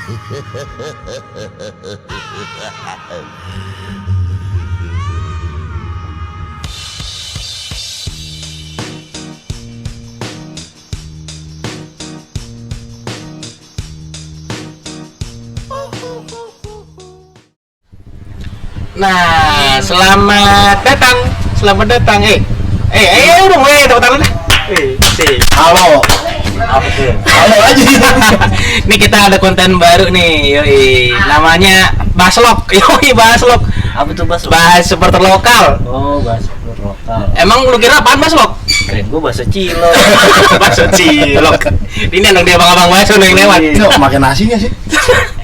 Nah, selamat datang. Dong, tepuk tangan dah. Sih. Halo. Apa tuh? Halo aja. Nih kita ada konten baru nih, yoi. Namanya Baslok. Yoi, Baslok. Apa tuh Baslok? Bahas supporter lokal. Oh, Baslok lokal. Emang lu kira apaan Baslok? Keren gua bahasa Cilok. Bakso cilok. Ini dong dia abang-abang bakso yang lewat. Ini makan nasinya sih.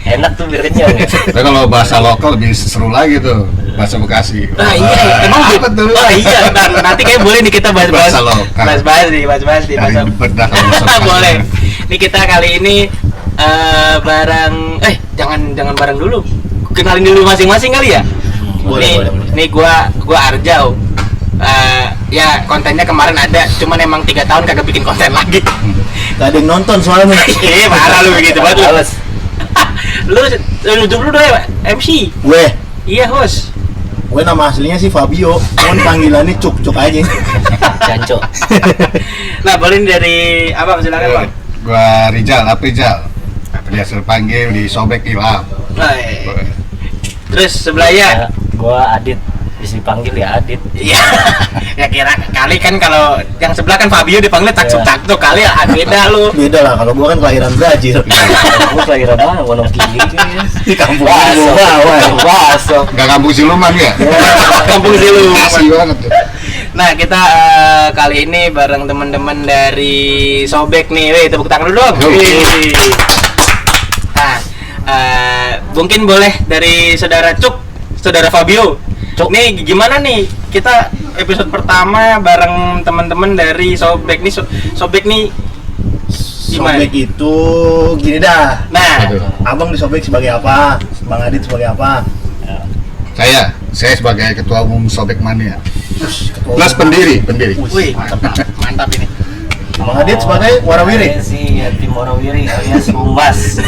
Enak tuh biar kenyang. Tapi kalau bahasa lokal lebih seru lagi tuh, bahasa Bekasi. Nah iya, emang apa tuh? Oh iya, nanti kayak boleh nih kita bahas-bahas Bahasa lokal. bahas-bahas nih bahasa Dari bedah kalau bahasa Bekasi. boleh. Nih kita kali ini jangan bareng dulu. Kenalin dulu masing-masing kali ya. Boleh. Nih gua Arjau. Ya kontennya kemarin ada, cuman emang 3 tahun kagak bikin konten lagi. Gak ada yang nonton soalnya. Iya, parah lu begitu banget. Males. Lu dulu deh MC. Gue Host. nama aslinya sih Fabio, cuman panggilannya Cuk aja. Janco. Nah, boleh dari Abang, silakan Bang. Gua Rizal. Biasa panggil di Sobek Ilham. Terus sebelahnya Gua Adit, bisa dipanggil ya Adit. iya. Ya kira kali kan kalau yang sebelah kan Fabio dipanggil cakcuk kali ya beda lu. Beda lah, kalau gua kan kelahiran Brazil. Gua kelahiran mana? Wonogiri Di kampung Baso. Gak kampung Siluman ya? Kampung Siluman. Asli banget tuh. Nah, kita kali ini bareng teman-teman dari Sobek nih. Wih, tepuk tangan dulu dong. Wih. Nah, mungkin boleh dari saudara Fabio. Nih gimana nih kita episode pertama bareng teman-teman dari Sobek nih. Sobek nih gimana? Sobek itu gini dah. Nah, Abang di Sobek sebagai apa? Bang Adit sebagai apa? Saya sebagai ketua umum Sobek Mania. Plus Ketua pendiri. wih mantap ini. Bang Adit sebagai warawiri. Saya sih ya, tim warawiri alias Humas.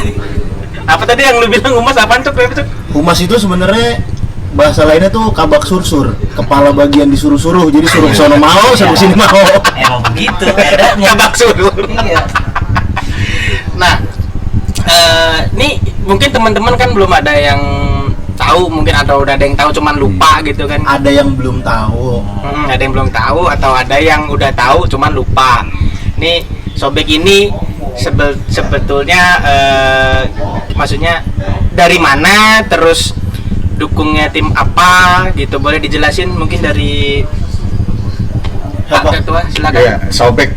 Apa tadi yang lu bilang humas apaan tuh? Humas itu sebenarnya bahasa lainnya tuh kabak sursur, kepala bagian disuruh-suruh, jadi suruh sono mau, suruh sini mau. Emang begitu adanya. Kabak suruh. Iya. Nah, nih mungkin teman-teman kan belum ada yang tahu, mungkin atau udah ada yang tahu cuman lupa gitu kan. Ada yang belum tahu. Ada yang belum tahu atau ada yang udah tahu cuman lupa. Nih Sobek ini sebetulnya maksudnya dari mana, terus dukungnya tim apa gitu, boleh dijelasin mungkin dari Pak Ketua, silakan. Iya,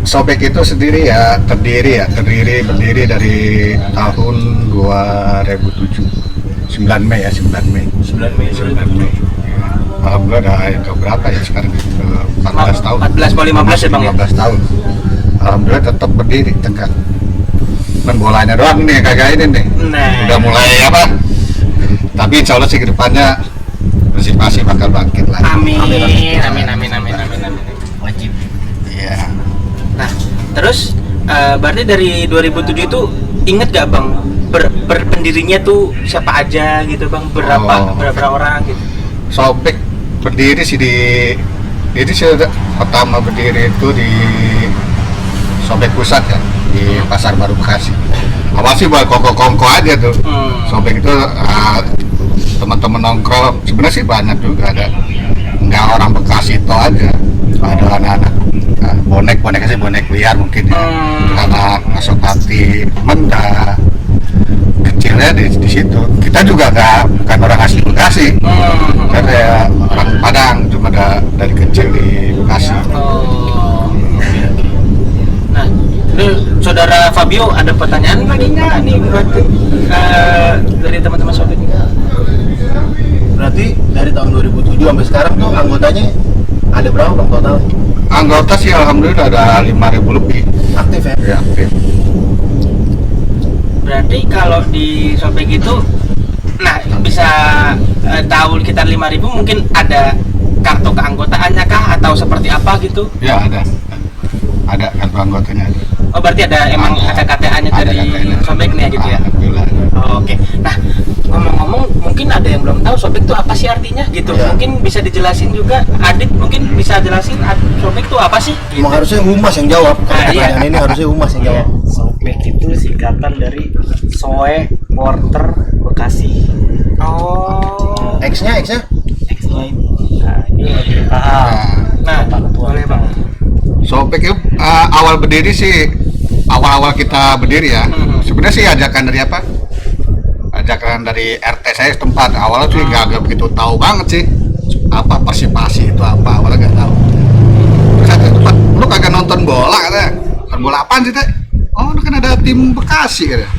Sobek itu sendiri ya berdiri dari tahun 2007. 9 Mei. 9 Mei. Alhamdulillah udah yang keberapa ya sekarang? 14 tahun. 14 atau 15 ya Bang ya? 15 tahun. Alhamdulillah tetap berdiri tegak. Cuman bolanya doang nih kagak ini nih. Nah. Udah mulai apa? Tapi insya Allah sih kedepannya Persipasi bakal bangkit lagi. Amin. Wajib. Iya. Nah, terus berarti dari 2007 itu inget gak Bang pendirinya tuh siapa aja gitu Bang? Berapa orang gitu? Sobek berdiri sih ini sih pertama berdiri itu di Sobek Pusat ya, di Pasar Baru Bekasi. Awal sih buat kongko aja tuh. Sobek itu teman-teman nongkrong sebenarnya sih banyak juga, ada nggak orang Bekasi itu aja, ada anak-anak bonek liar mungkin ya, anak Masopati, Menda kecilnya di situ. Kita juga bukan orang asli Bekasi, kan ya orang Padang, cuma dari kecil di Bekasi. Nah, saudara Fabio ada pertanyaan lagi nggak nih buat dari teman-teman Sobek? Berarti dari tahun 2007 sampai sekarang tuh anggotanya ada berapa Bang total? Anggota sih alhamdulillah ada 5.000 lebih. Aktif ya? Ya, aktif. Berarti kalau di Sobek itu, nah bisa tahu sekitar 5.000, mungkin ada kartu keanggotaannya kah atau seperti apa gitu? Ya ada kartu anggotanya ada. Oh berarti ada emang ada KTA-nya dari KTA-nya. Sobek nih gitu ya? Alhamdulillah. Oke. Nah, ngomong-ngomong, mungkin ada yang belum tahu sobek itu apa sih artinya gitu. Iya. Mungkin bisa dijelasin juga. Adit mungkin bisa jelasin sobek itu apa sih? Gitu. Emang harusnya Humas yang jawab. Kalau Nah, iya. pertanyaan ini harusnya Humas yang jawab. Sobek itu singkatan dari Soe Porter Bekasi. Oh. X-nya X-nya ini. Nah, ini lagi Nah, boleh Bang. Sobek itu awal berdiri sih, awal-awal kita berdiri ya. Sebenarnya sih ajakan dari apa? Ajakan dari RT saya setempat. Awalnya sih nggak begitu tahu banget sih apa Persipasi itu apa, awalnya nggak tahu. Terus saya tempat, lu kagak nonton bola katanya. Nonton bola apaan sih teh? Oh, kan ada tim Bekasi katanya.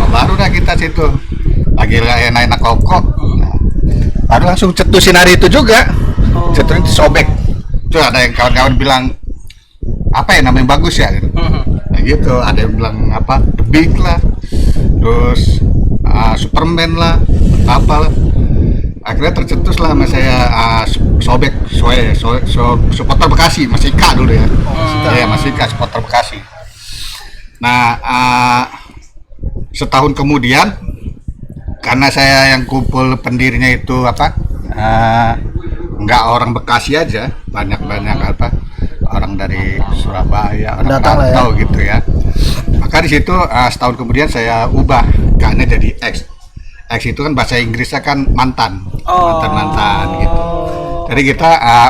Oh, baru dah kita situ lagi enak-enak kokok. Baru langsung cetusin hari itu juga. Cetusin itu sobek. Itu ada yang kawan-kawan bilang apa ya namanya bagus ya gitu. Nah gitu, ada yang bilang apa The Big lah, terus Superman lah, apalah. Akhirnya tercetus lah sama saya sobek, supporter Bekasi, masih Ika dulu ya. Iya masih Ika supporter Bekasi. Nah setahun kemudian karena saya yang kumpul pendirinya itu apa nggak orang Bekasi aja, banyak apa orang dari Surabaya, orang Datang lah ya. Rantau gitu ya. Maka di situ setahun kemudian saya ubah karena jadi X. X itu kan bahasa Inggrisnya kan mantan, mantan gitu. Jadi kita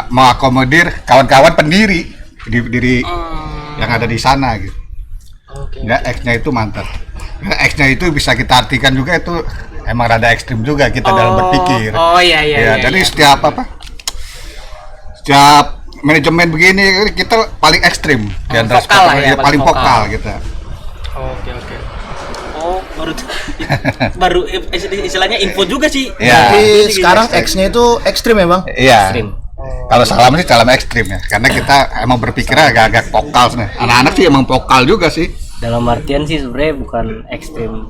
mau akomodir kawan-kawan pendiri yang ada di sana gitu. Ya X-nya itu mantan. Ya, X-nya itu bisa kita artikan juga itu emang rada ekstrim juga kita dalam berpikir. Iya. Jadi setiap manajemen begini kita paling ekstrim di antara vokal lah ya, paling vokal. vokal kita. Oke. Oh, baru istilahnya info juga sih. Iya. Tapi sekarang X-nya itu ekstrim ya Bang? Iya. Ekstrim. Kalau salam sih salam ekstrim ya, karena kita emang berpikirnya agak-agak vokal sebenarnya. Anak-anak sih emang vokal juga sih. Dalam artian sih sebenarnya bukan ekstrim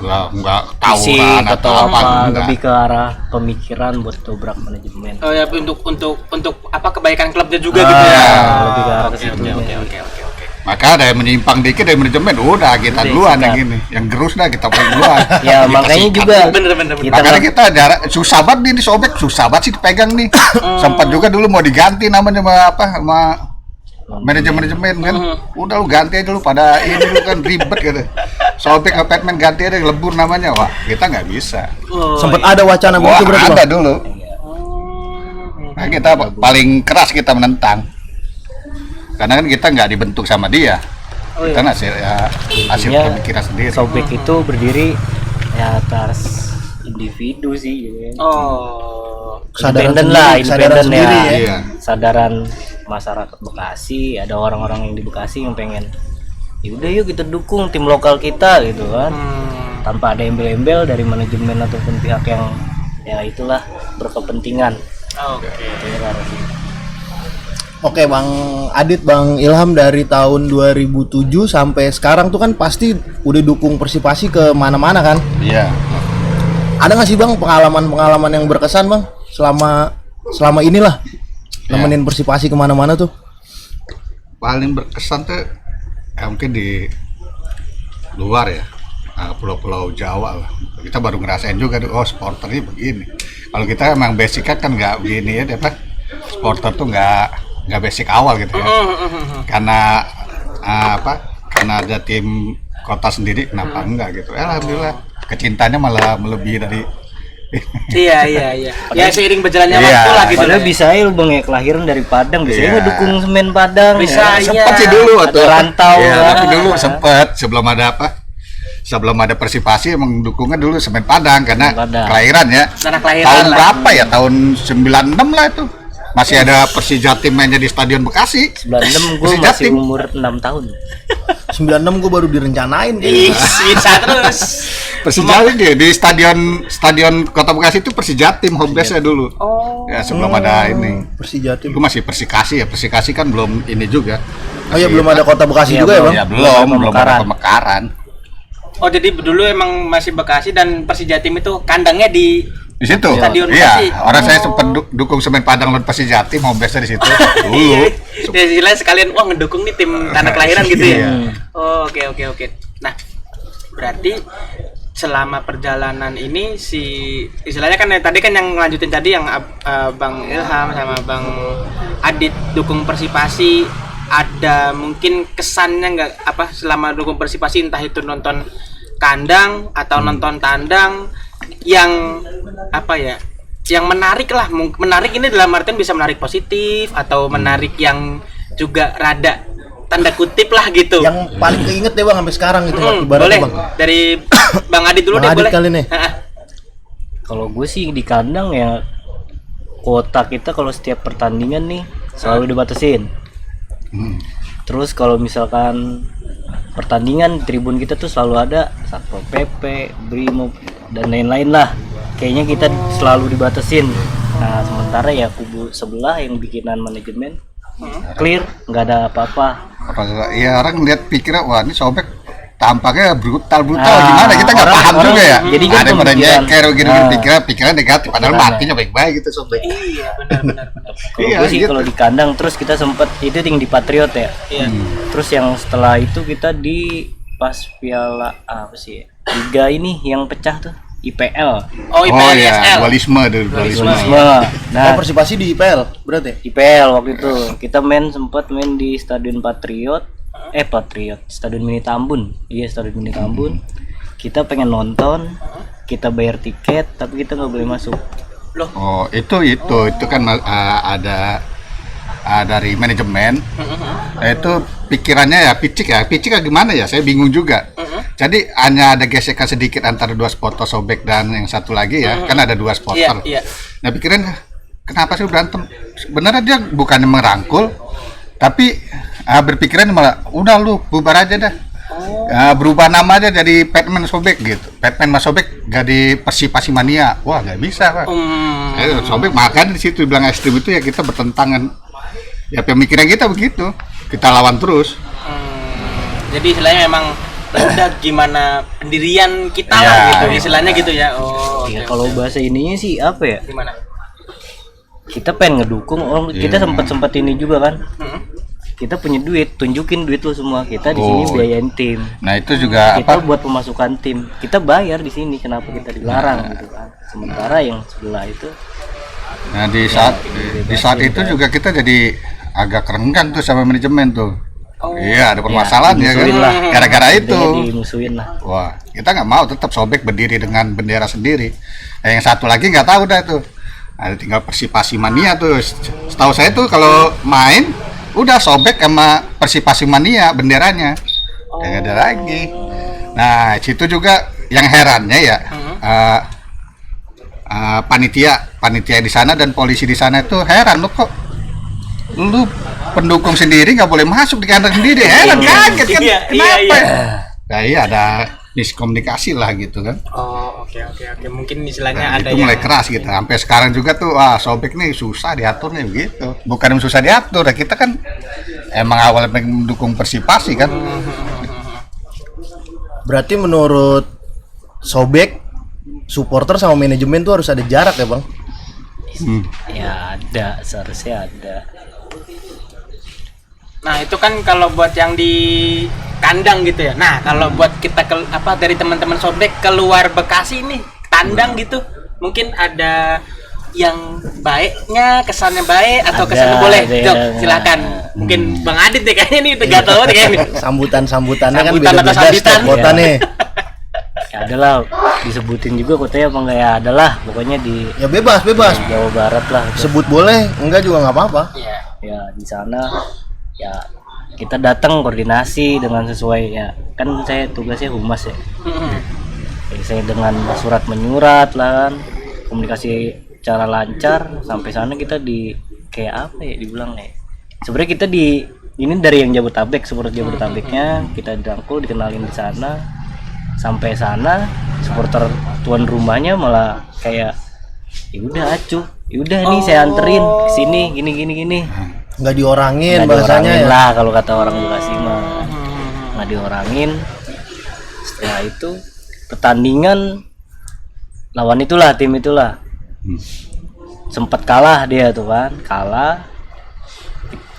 Enggak tahu fisik kan atau apa, enggak. lebih ke arah pemikiran buat dobrak manajemen. Oh ya, untuk apa kebaikan klubnya juga Ah, gitu ya. lebih ke arah ke situ. Oke. Maka ada yang menyimpang dikit dari manajemen, udah kita Udah, duluan sikat. yang gini, yang gerus dah kita paling duluan. Ya Kita makanya sikat. juga Bener. kita Makanya kita susah banget nih disobek, susah banget sih dipegang nih. Sempat juga dulu mau diganti namanya sama manajemen kan. Udah lu ganti aja lu pada ini lu kan ribet gitu. Sobek apartemen ganti aja lebur namanya. Wah, kita nggak bisa. Sempat ada wacana Wah, begitu berarti ada Bang? dulu. Nah, kita paling keras kita menentang. Karena kan kita nggak dibentuk sama dia. Kita hasil Intinya, pemikiran sendiri. Sobek itu berdiri ya atas individu sih gitu ya. Kesadaran Independen sendiri, lah, kesadaran independen sendiri ya. ya. Iya. Sadaran masyarakat Bekasi, ada orang-orang yang di Bekasi yang pengen yaudah yuk kita dukung tim lokal kita gitu kan, tanpa ada embel-embel dari manajemen ataupun pihak yang ya itulah berkepentingan. Oke. Gitu ya, Kak. Oke Bang Adit, Bang Ilham dari tahun 2007 sampai sekarang tuh kan pasti udah dukung Persipasi ke mana-mana kan? Iya. Ada nggak sih Bang pengalaman yang berkesan Bang selama inilah nemenin Persipasi kemana-mana tuh? Paling berkesan tuh mungkin di luar ya, pulau-pulau Jawa lah. Kita baru ngerasain juga tuh, oh supporter ini begini. Kalau kita emang basicnya kan nggak begini ya, apa? Supporter tuh nggak basic awal gitu ya. Karena karena ada tim kota sendiri, kenapa enggak gitu? Alhamdulillah kecintanya malah melebihi dari. Iya. Ya seiring berjalannya Iya. waktu lah gitu. Padahal lah ya. bisa ya lu Bang ya, kelahiran dari Padang, biasanya Iya. ngedukung semen Padang. Bisa, ya. iya. Sempet sih dulu Ada tuh. rantau, Iya, kan. tapi dulu sempet sebelum ada Persipasi emang dukungnya dulu Semen Padang karena Padang. kelahiran ya. Tanah kelahiran Tahun lah. berapa ya? Tahun 96 lah itu. Masih ada Persijatim mainnya di Stadion Bekasi. 96 gue Masih masih Jatim. umur 6 tahun. 96 gue baru direncanain Ih, kayaknya. bisa terus. Persijatim di Stadion Kota Bekasi itu Persijatim home base-nya dulu. Oh. Ya sebelum ada ini. Persijatim. Itu masih Persikasi ya. Persikasi kan belum ini juga. Oh ya belum ada Kota Bekasi Iya, juga ya Bang? Ya belum ada Pemekaran. pemekaran. Oh, jadi dulu emang masih Bekasi dan Persijatim itu kandangnya di Di situ. Stadion Iya, Bekasi. orang saya sempat dukung Semen Padang lawan Persijatim home base-nya di situ dulu. Ya istilahnya sekalian wah ngedukung nih tim tanah kelahiran gitu ya. Iya. Oh, oke. Nah, berarti selama perjalanan ini si istilahnya kan tadi kan yang lanjutin tadi yang Bang Ilham sama Bang Adit dukung Persipasi, ada mungkin kesannya nggak apa selama dukung Persipasi, entah itu nonton kandang atau nonton tandang yang apa ya, yang menarik lah, menarik ini dalam artian bisa menarik positif atau menarik yang juga rada tanda kutip lah gitu. Yang paling keinget deh Bang sampai sekarang gitu Boleh Bang. dari Bang Adit dulu Bang deh Adit boleh. kali nih. Kalau gue sih di kandang ya, kuota kita kalau setiap pertandingan nih selalu dibatasin. Terus kalau misalkan pertandingan tribun kita tuh selalu ada Satpol PP, Brimob dan lain-lain lah. Kayaknya kita selalu dibatasin. Nah sementara ya kubu sebelah yang bikinan manajemen clear, nggak ada apa-apa. Ya orang lihat pikirnya wah ini Sobek tampaknya brutal Nah, gimana, kita nggak orang- paham orang juga ya. jadi kan Ada pada pemikiran. nyeker gitu Nah. pikiran negatif padahal Pikirannya. matinya baik-baik gitu Sobek. Iya benar. Kalau Iya, gue sih gitu. kalau di kandang terus kita sempet itu tinggi di Patriot ya. Iya. Terus yang setelah itu kita di pas piala apa sih ya? Liga ini yang pecah tuh IPL. Oh Oh IPL ya, ISL. dualisme dulu, dualisme. Nah, Oh Persipasi di IPL berarti. IPL waktu itu kita sempat main di Stadion Patriot, Stadion Mini Tambun. Iya, Stadion Mini Tambun. Kita pengen nonton, kita bayar tiket, tapi kita nggak boleh masuk. Oh, itu kan ada dari manajemen. Itu pikirannya ya picik gimana ya? Saya bingung juga. Jadi hanya ada gesekan sedikit antara dua supporter Sobek dan yang satu lagi ya, kan ada dua supporter. Iya. Nah pikirin kenapa sih berantem? Sebenarnya dia bukannya merangkul, tapi berpikiran malah udah lu bubar aja dah. Berubah nama aja jadi Batman Sobek gitu. Batman Mas Sobek jadi Persipasi Mania. Wah nggak bisa Pak. Sobek makan di situ bilang ekstrim itu ya kita bertentangan. Ya pemikiran kita begitu. Kita lawan terus. Jadi istilahnya memang udah gimana pendirian kita Ya, lah gitu, ya. istilahnya gitu ya. Oh, Ya oke, kalau oke. bahasa ininya sih apa ya? Gimana? Kita pengen ngedukung, kita sempat ini juga kan. Kita punya duit, tunjukin duit lu semua. Kita di sini biayain tim. Nah itu juga Kita buat pemasukan tim. Kita bayar di sini, kenapa kita dilarang gitu kan. Sementara yang sebelah itu Nah di saat itu juga kita jadi agak kerenggang tuh sama manajemen tuh. Iya ada permasalahan ya kan. dimusuhin lah. Gara-gara itu. intinya dimusuhin lah. Wah kita nggak mau tetap Sobek berdiri dengan bendera sendiri. Yang satu lagi nggak tahu dah tuh. Ada tinggal Persipasi Mania tuh. Setahu saya tuh kalau main udah Sobek sama Persipasi Mania benderanya. Nggak ada lagi. Nah situ juga yang herannya ya. Panitia di sana dan polisi di sana itu heran, lu kok lu pendukung sendiri nggak boleh masuk di kandang sendiri, heran kaget kan, Iya, kenapa? iya. Nah iya ada miskomunikasi lah gitu kan. Oh, oke. Mungkin istilahnya Nah, ada itu yang mulai keras gitu. Sampai sekarang juga tuh Sobek nih susah diaturnya begitu. Bukan susah diatur, ya kita kan emang awalnya mendukung Persipasi kan. Berarti menurut Sobek supporter sama manajemen tuh harus ada jarak ya Bang? Ya ada, seharusnya ada. Nah, itu kan kalau buat yang di kandang gitu ya. Nah, kalau buat kita dari teman-teman Sobek keluar Bekasi nih, tandang gitu, mungkin ada yang baiknya, kesannya baik atau Ada, kesannya boleh. ada Jok, yang- silakan. Mungkin Bang Adit deh kayaknya nih gatel banget kayaknya. Sambutannya kan Sambutan atau beda-beda sambitan. setiap kota Iya. nih. Ya adalah disebutin juga kotanya apa enggak ya, adalah pokoknya di Ya bebas. Jawa Barat lah. Sebut boleh, enggak juga nggak apa-apa. Iya. Ya di sana ya kita datang koordinasi dengan sesuai ya, kan saya tugasnya humas ya. Jadi saya dengan surat menyurat lah kan, komunikasi cara lancar sampai sana kita di kayak apa ya dibilang ya. Sebenarnya kita ini dari yang Jabodetabek, supporter Jabodetabeknya kita dirangkul, dikenalin di sana. Sampai sana supporter tuan rumahnya malah kayak ya udah acuh, ya udah nih saya anterin ke sini gini. Nggak diorangin Nggak bahasanya diorangin ya. lah kalau kata orang Bekasi mah, nggak diorangin. Setelah itu pertandingan lawan tim itulah sempat kalah dia tuh kan,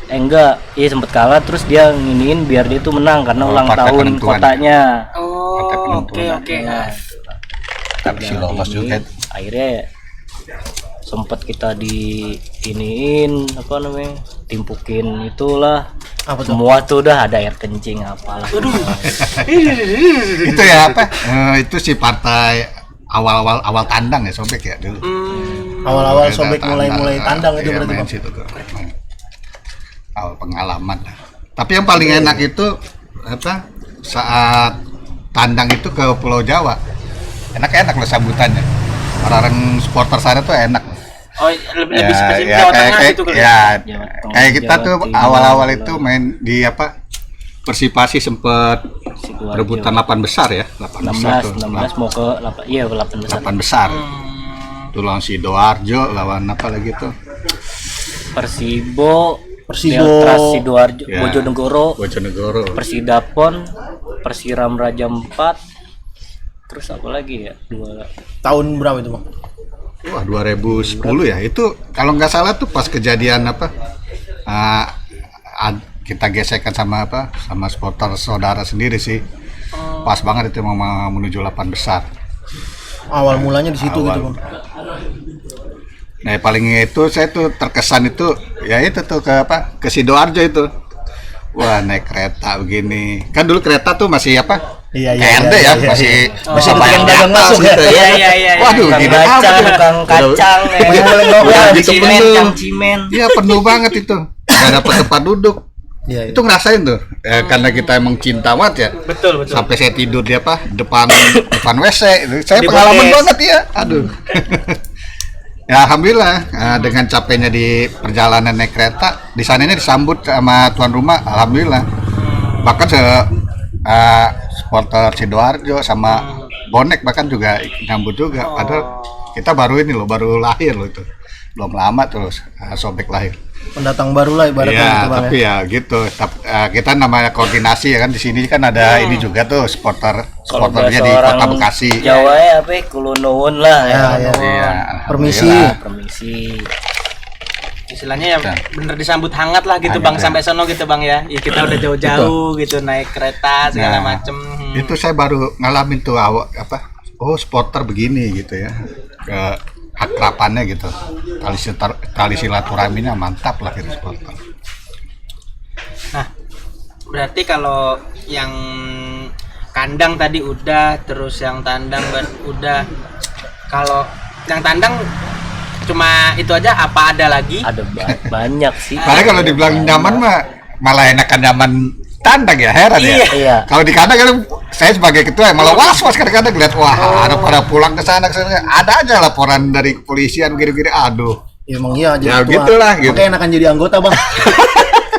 sempat kalah terus dia nginiin biar dia tuh menang karena ulang partai tahun penentuan. kotanya. Oh, oke. Nah, Tapi si lolos juga. Akhirnya sempat kita di iniin apa namanya, timpukin itulah. Apa tuh? Semua tuh udah ada air kencing apalah. Itu ya apa? Itu si partai awal tandang ya Sobek ya dulu. Awal-awal Sobek mulai tandang itu berarti Bang. Situ tuh. Awal pengalaman. Tapi yang paling enak itu apa? Saat tandang itu ke Pulau Jawa. Enak-enak loh sambutannya. Orang-orang supporter sana tuh enak. Oh, lebih spesifik Jawa Tengah gitu kali. Ya, Jawa Tengah, kayak kita Jawa tuh Timur, awal-awal itu main di apa? Persipasi sempet Sidoarjo. rebutan 8 besar ya, 8 besar tuh. 16 mau ke 8 besar. 8 besar. Tuh lawan Sidoarjo, lawan apa lagi tuh? Persibo, Persibo. Deltras Sidoarjo, Ya. Bojonegoro, Bojonegoro. Persidapon, Persiram Raja 4. Terus apa lagi ya? Tahun berapa itu Bang? Wah, 2010 ya. Itu kalau nggak salah tuh pas kejadian apa? Kita gesekan sama apa? Sama supporter saudara sendiri sih. Pas banget itu mau menuju 8 besar. Awal mulanya di situ Awal. gitu Bang. Nah, paling itu saya tuh terkesan itu ya itu tuh ke apa? Ke Sidoarjo itu. Wah, naik kereta begini. Kan dulu kereta tuh masih apa? Iya, KRD ya, masih Masih bayar tukang dagang di atas masuk ya? gitu Iya, iya, iya. Waduh, Tukang gini kacang, amat ya. tukang kacang, ya. Udah gitu cimen, penuh. kang cimen. Iya, penuh banget itu. Nggak dapat tempat duduk. Iya. Itu ngerasain tuh. Karena kita emang cinta banget ya. Betul. Sampai saya tidur di apa? Depan WC. Saya Di pengalaman podcast. banget ya. Aduh. Ya alhamdulillah dengan capeknya di perjalanan naik kereta, di sananya disambut sama tuan rumah, alhamdulillah. Bahkan supporter Sidoarjo sama bonek bahkan juga nyambut juga. Padahal kita baru ini loh, baru lahir loh itu. Belum lama terus Sobek lahir. Pendatang baru lah ibaratnya Iya, gitu Bang. tapi ya gitu. Kita namanya koordinasi ya kan, di sini kan ada ini juga tuh supporternya di bahasa Kota orang Bekasi. Jawa ya apa? Kulonowon lah ya. Iya. Iya, Permisi. alhamdulillah. Permisi. Istilahnya ya bener disambut hangat lah gitu Hangat, Bang, ya. sampai sono gitu Bang ya. Ya kita udah jauh-jauh gitu naik kereta segala Nah, macem. Itu saya baru ngalamin tuh apa? Oh, supporter begini gitu ya. Akrapannya gitu. Tali silaturahminya mantap lah gitu supporter. Nah, berarti kalau yang kandang tadi udah, terus yang tandang udah. Kalau yang tandang cuma itu aja, apa ada lagi? Ada banyak sih. Padahal kalau dibilang nyaman mah malah enakan nyaman tandang ya, heran ya. Iya. Kalau di kandang kan saya sebagai ketua malah was-was kadang-kadang lihat wah ada pada pulang ke sana ada aja laporan dari kepolisian gini-gini, aduh. Ya emang iya Ya, jadi ketua. gitulah, gitu. Makanya enakan jadi anggota Bang.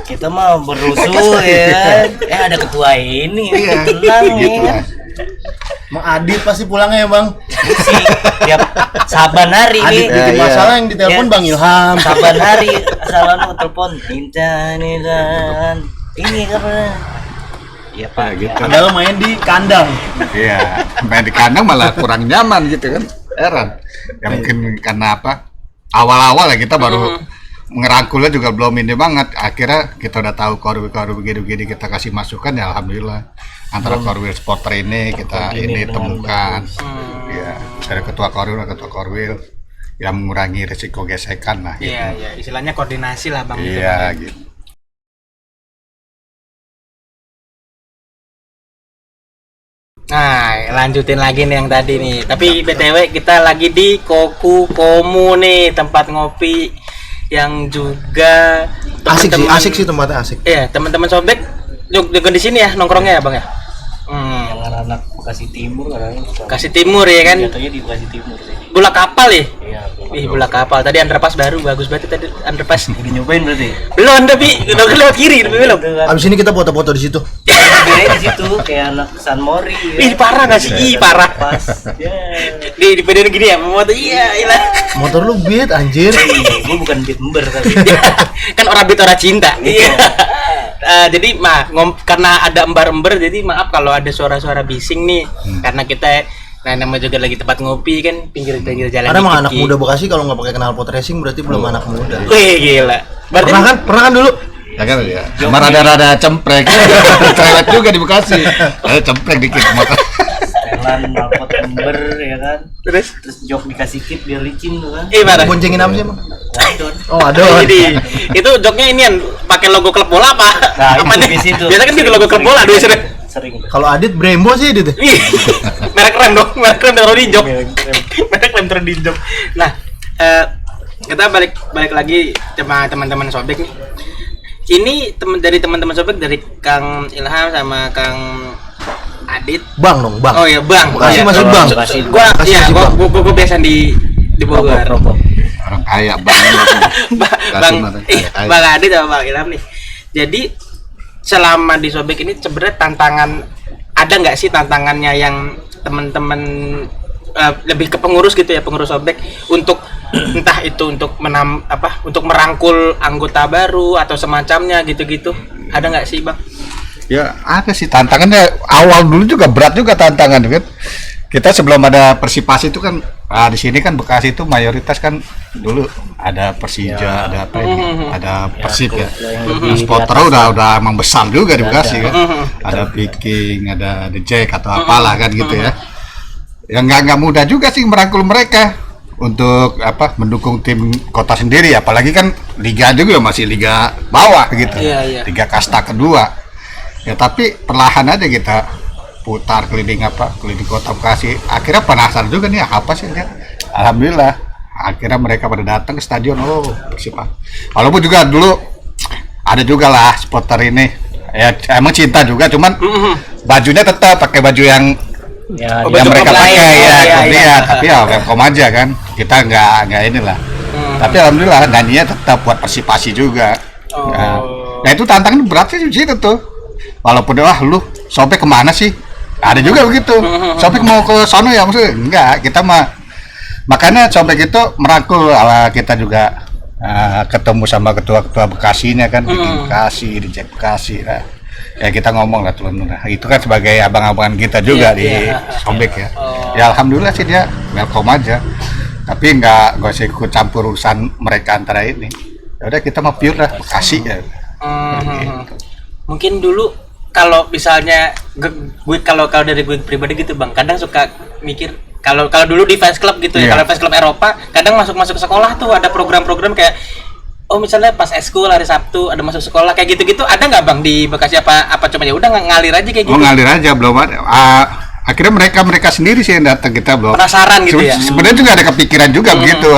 Kita mah berusuh ya. Ada ketua ini, tenang Gitu ya. lah. Emang Adit pasti pulangnya ya Bang. Sih, tiap saban hari Adit nih. bikin iya. masalah yang ditelepon Ya. Bang Ilham. Saban hari asalan telepon minta nih dan ini apa? Iya Pak. Ya, gitu. Padahal main di kandang. Iya, main di kandang malah kurang nyaman gitu kan. Heran. Ya mungkin karena apa? Awal-awal ya kita baru ngerangkulnya juga belum ini banget. Akhirnya kita udah tahu korwil begini-begini, kita kasih masukan ya alhamdulillah. Antara korwil supporter ini kita ini temukan. Ya, dari ketua korwil yang mengurangi risiko gesekan lah gitu. Iya, iya, istilahnya koordinasi lah Bang. gitu, Iya Bang, ya. gitu. Nah, lanjutin lagi nih yang tadi nih. Tapi BTW kita lagi di Koku Komu nih, tempat ngopi yang juga Asik sih tempatnya asik. Iya, teman-teman Sobek juga di sini ya nongkrongnya ya, Bang ya. Yang anak Bekasi Timur kadang Kasih Timur ya kan. jatuhnya di Bekasi Timur sih. Bola kapal ya? Iya. Ih, bola kapal. Tadi underpass baru bagus banget tadi underpass. Udah nyobain berarti. Belum, tapi udah lewat kiri, belum. Itu kan. Abis ini kita foto-foto di situ. Dia di situ kayak anak San Mori. Ih, parah nggak sih? Ih, parah. Pas. Ya. Di videonya gini ya, memoto iya, ilah. Motor lu beat anjir. Gue bukan beat member tapi. Kan orang beat orang cinta. Iya. Jadi karena ada embar-ember, jadi maaf kalau ada suara-suara bising nih, karena kita namanya juga lagi tempat ngopi kan, pinggir-pinggir jalan. Karena emang dikit, anak muda Bekasi kalau nggak pakai knalpot racing berarti belum anak muda. Wih, gila. Berarti Pernah kan dulu? Ya kan ya. Cuma rada-rada cemprek. Cerewet juga di Bekasi. Ada cemprek dikit motor. potongan knalpot ember ya kan. Terus Jok dikasih kit biar licin tuh kan. mana? Boncengin apa sih emang? Wadon. Oh ada. Jadi itu joknya inian pakai logo klub bola apa? Nah, itu Apanya? di situ. Biasanya kan di logo klub bola dulu sering. Sering tuh. Kalau Adit Brembo sih Adit. Ih, merek rem dong, merek rem taruh di jok. Merek rem. Merek rem taruh di jok. Nah, kita balik lagi sama teman-teman Sobek nih. Ini dari teman-teman Sobek, dari Kang Ilham sama Kang Adit. Bang dong, Bang. Oh iya, Bang. Bekasi Iya. masih Bang. Bekasi. Gua Bekasi iya, masih Bang. gua biasa di Bogor. Rokok. Orang kaya banget. Bang Bang Adit sama Bang Ilham nih. Jadi selama di Sobek ini sebenarnya ada nggak sih tantangannya yang teman-teman lebih ke pengurus gitu ya, pengurus Sobek, untuk entah itu untuk untuk merangkul anggota baru atau semacamnya gitu-gitu, ada nggak sih Bang? Ya ada sih tantangannya, awal dulu juga berat juga tantangan kan. Kita sebelum ada Persipasi itu kan, di sini kan Bekasi itu mayoritas kan dulu ada Persija, ada apa ini, ada Persib ya. Supporter udah emang besar juga di Bekasi kan. Ada Viking, ada The Jack atau apalah kan gitu ya. Ya nggak mudah juga sih merangkul mereka untuk mendukung tim kota sendiri, apalagi kan liga juga masih liga bawah gitu. Iya. Liga kasta kedua. Ya tapi perlahan aja kita putar keliling kota Bekasi. Akhirnya penasaran juga nih apa sih dia. Alhamdulillah akhirnya mereka pada datang ke stadion. Oh, Persipasi. Walaupun juga dulu ada juga lah supporter ini. Ya emang cinta juga, cuman bajunya tetap pakai baju yang Ya, yang mereka pakai iya. tapi ya welcome aja kan. Kita nggak inilah. Tapi alhamdulillah nyanyinya tetap buat Persipasi juga. Nah itu tantangan berat sih di situ tuh. Walaupun lu Sobek kemana sih? Ada juga begitu. Sobek mau ke sono ya, maksudnya enggak, kita makanya Sobek itu merangkul, kita juga ketemu sama ketua-ketua Bekasinya kan, di Bekasi, di Jack Bekasi lah. Ya kita ngomong lah tuh, itu kan sebagai abang-abangan kita juga di Sobek ya. Ya alhamdulillah sih dia welcome aja. Tapi nggak usah ikut campur urusan mereka antara ini. Ya udah kita mah pure lah Bekasi ya. Gitu. Mungkin dulu kalau misalnya kalau dari gue pribadi gitu Bang, kadang suka mikir kalau dulu di fans club gitu ya, kalau fans club Eropa kadang masuk sekolah tuh ada program-program kayak misalnya pas eskul hari Sabtu ada masuk sekolah kayak gitu-gitu, ada nggak Bang di Bekasi apa cuma ya udah ngalir aja kayak gitu? Oh ngalir aja, belum ada. Akhirnya mereka sendiri sih yang datang, kita belum penasaran gitu ya. Sebenarnya juga ada kepikiran juga begitu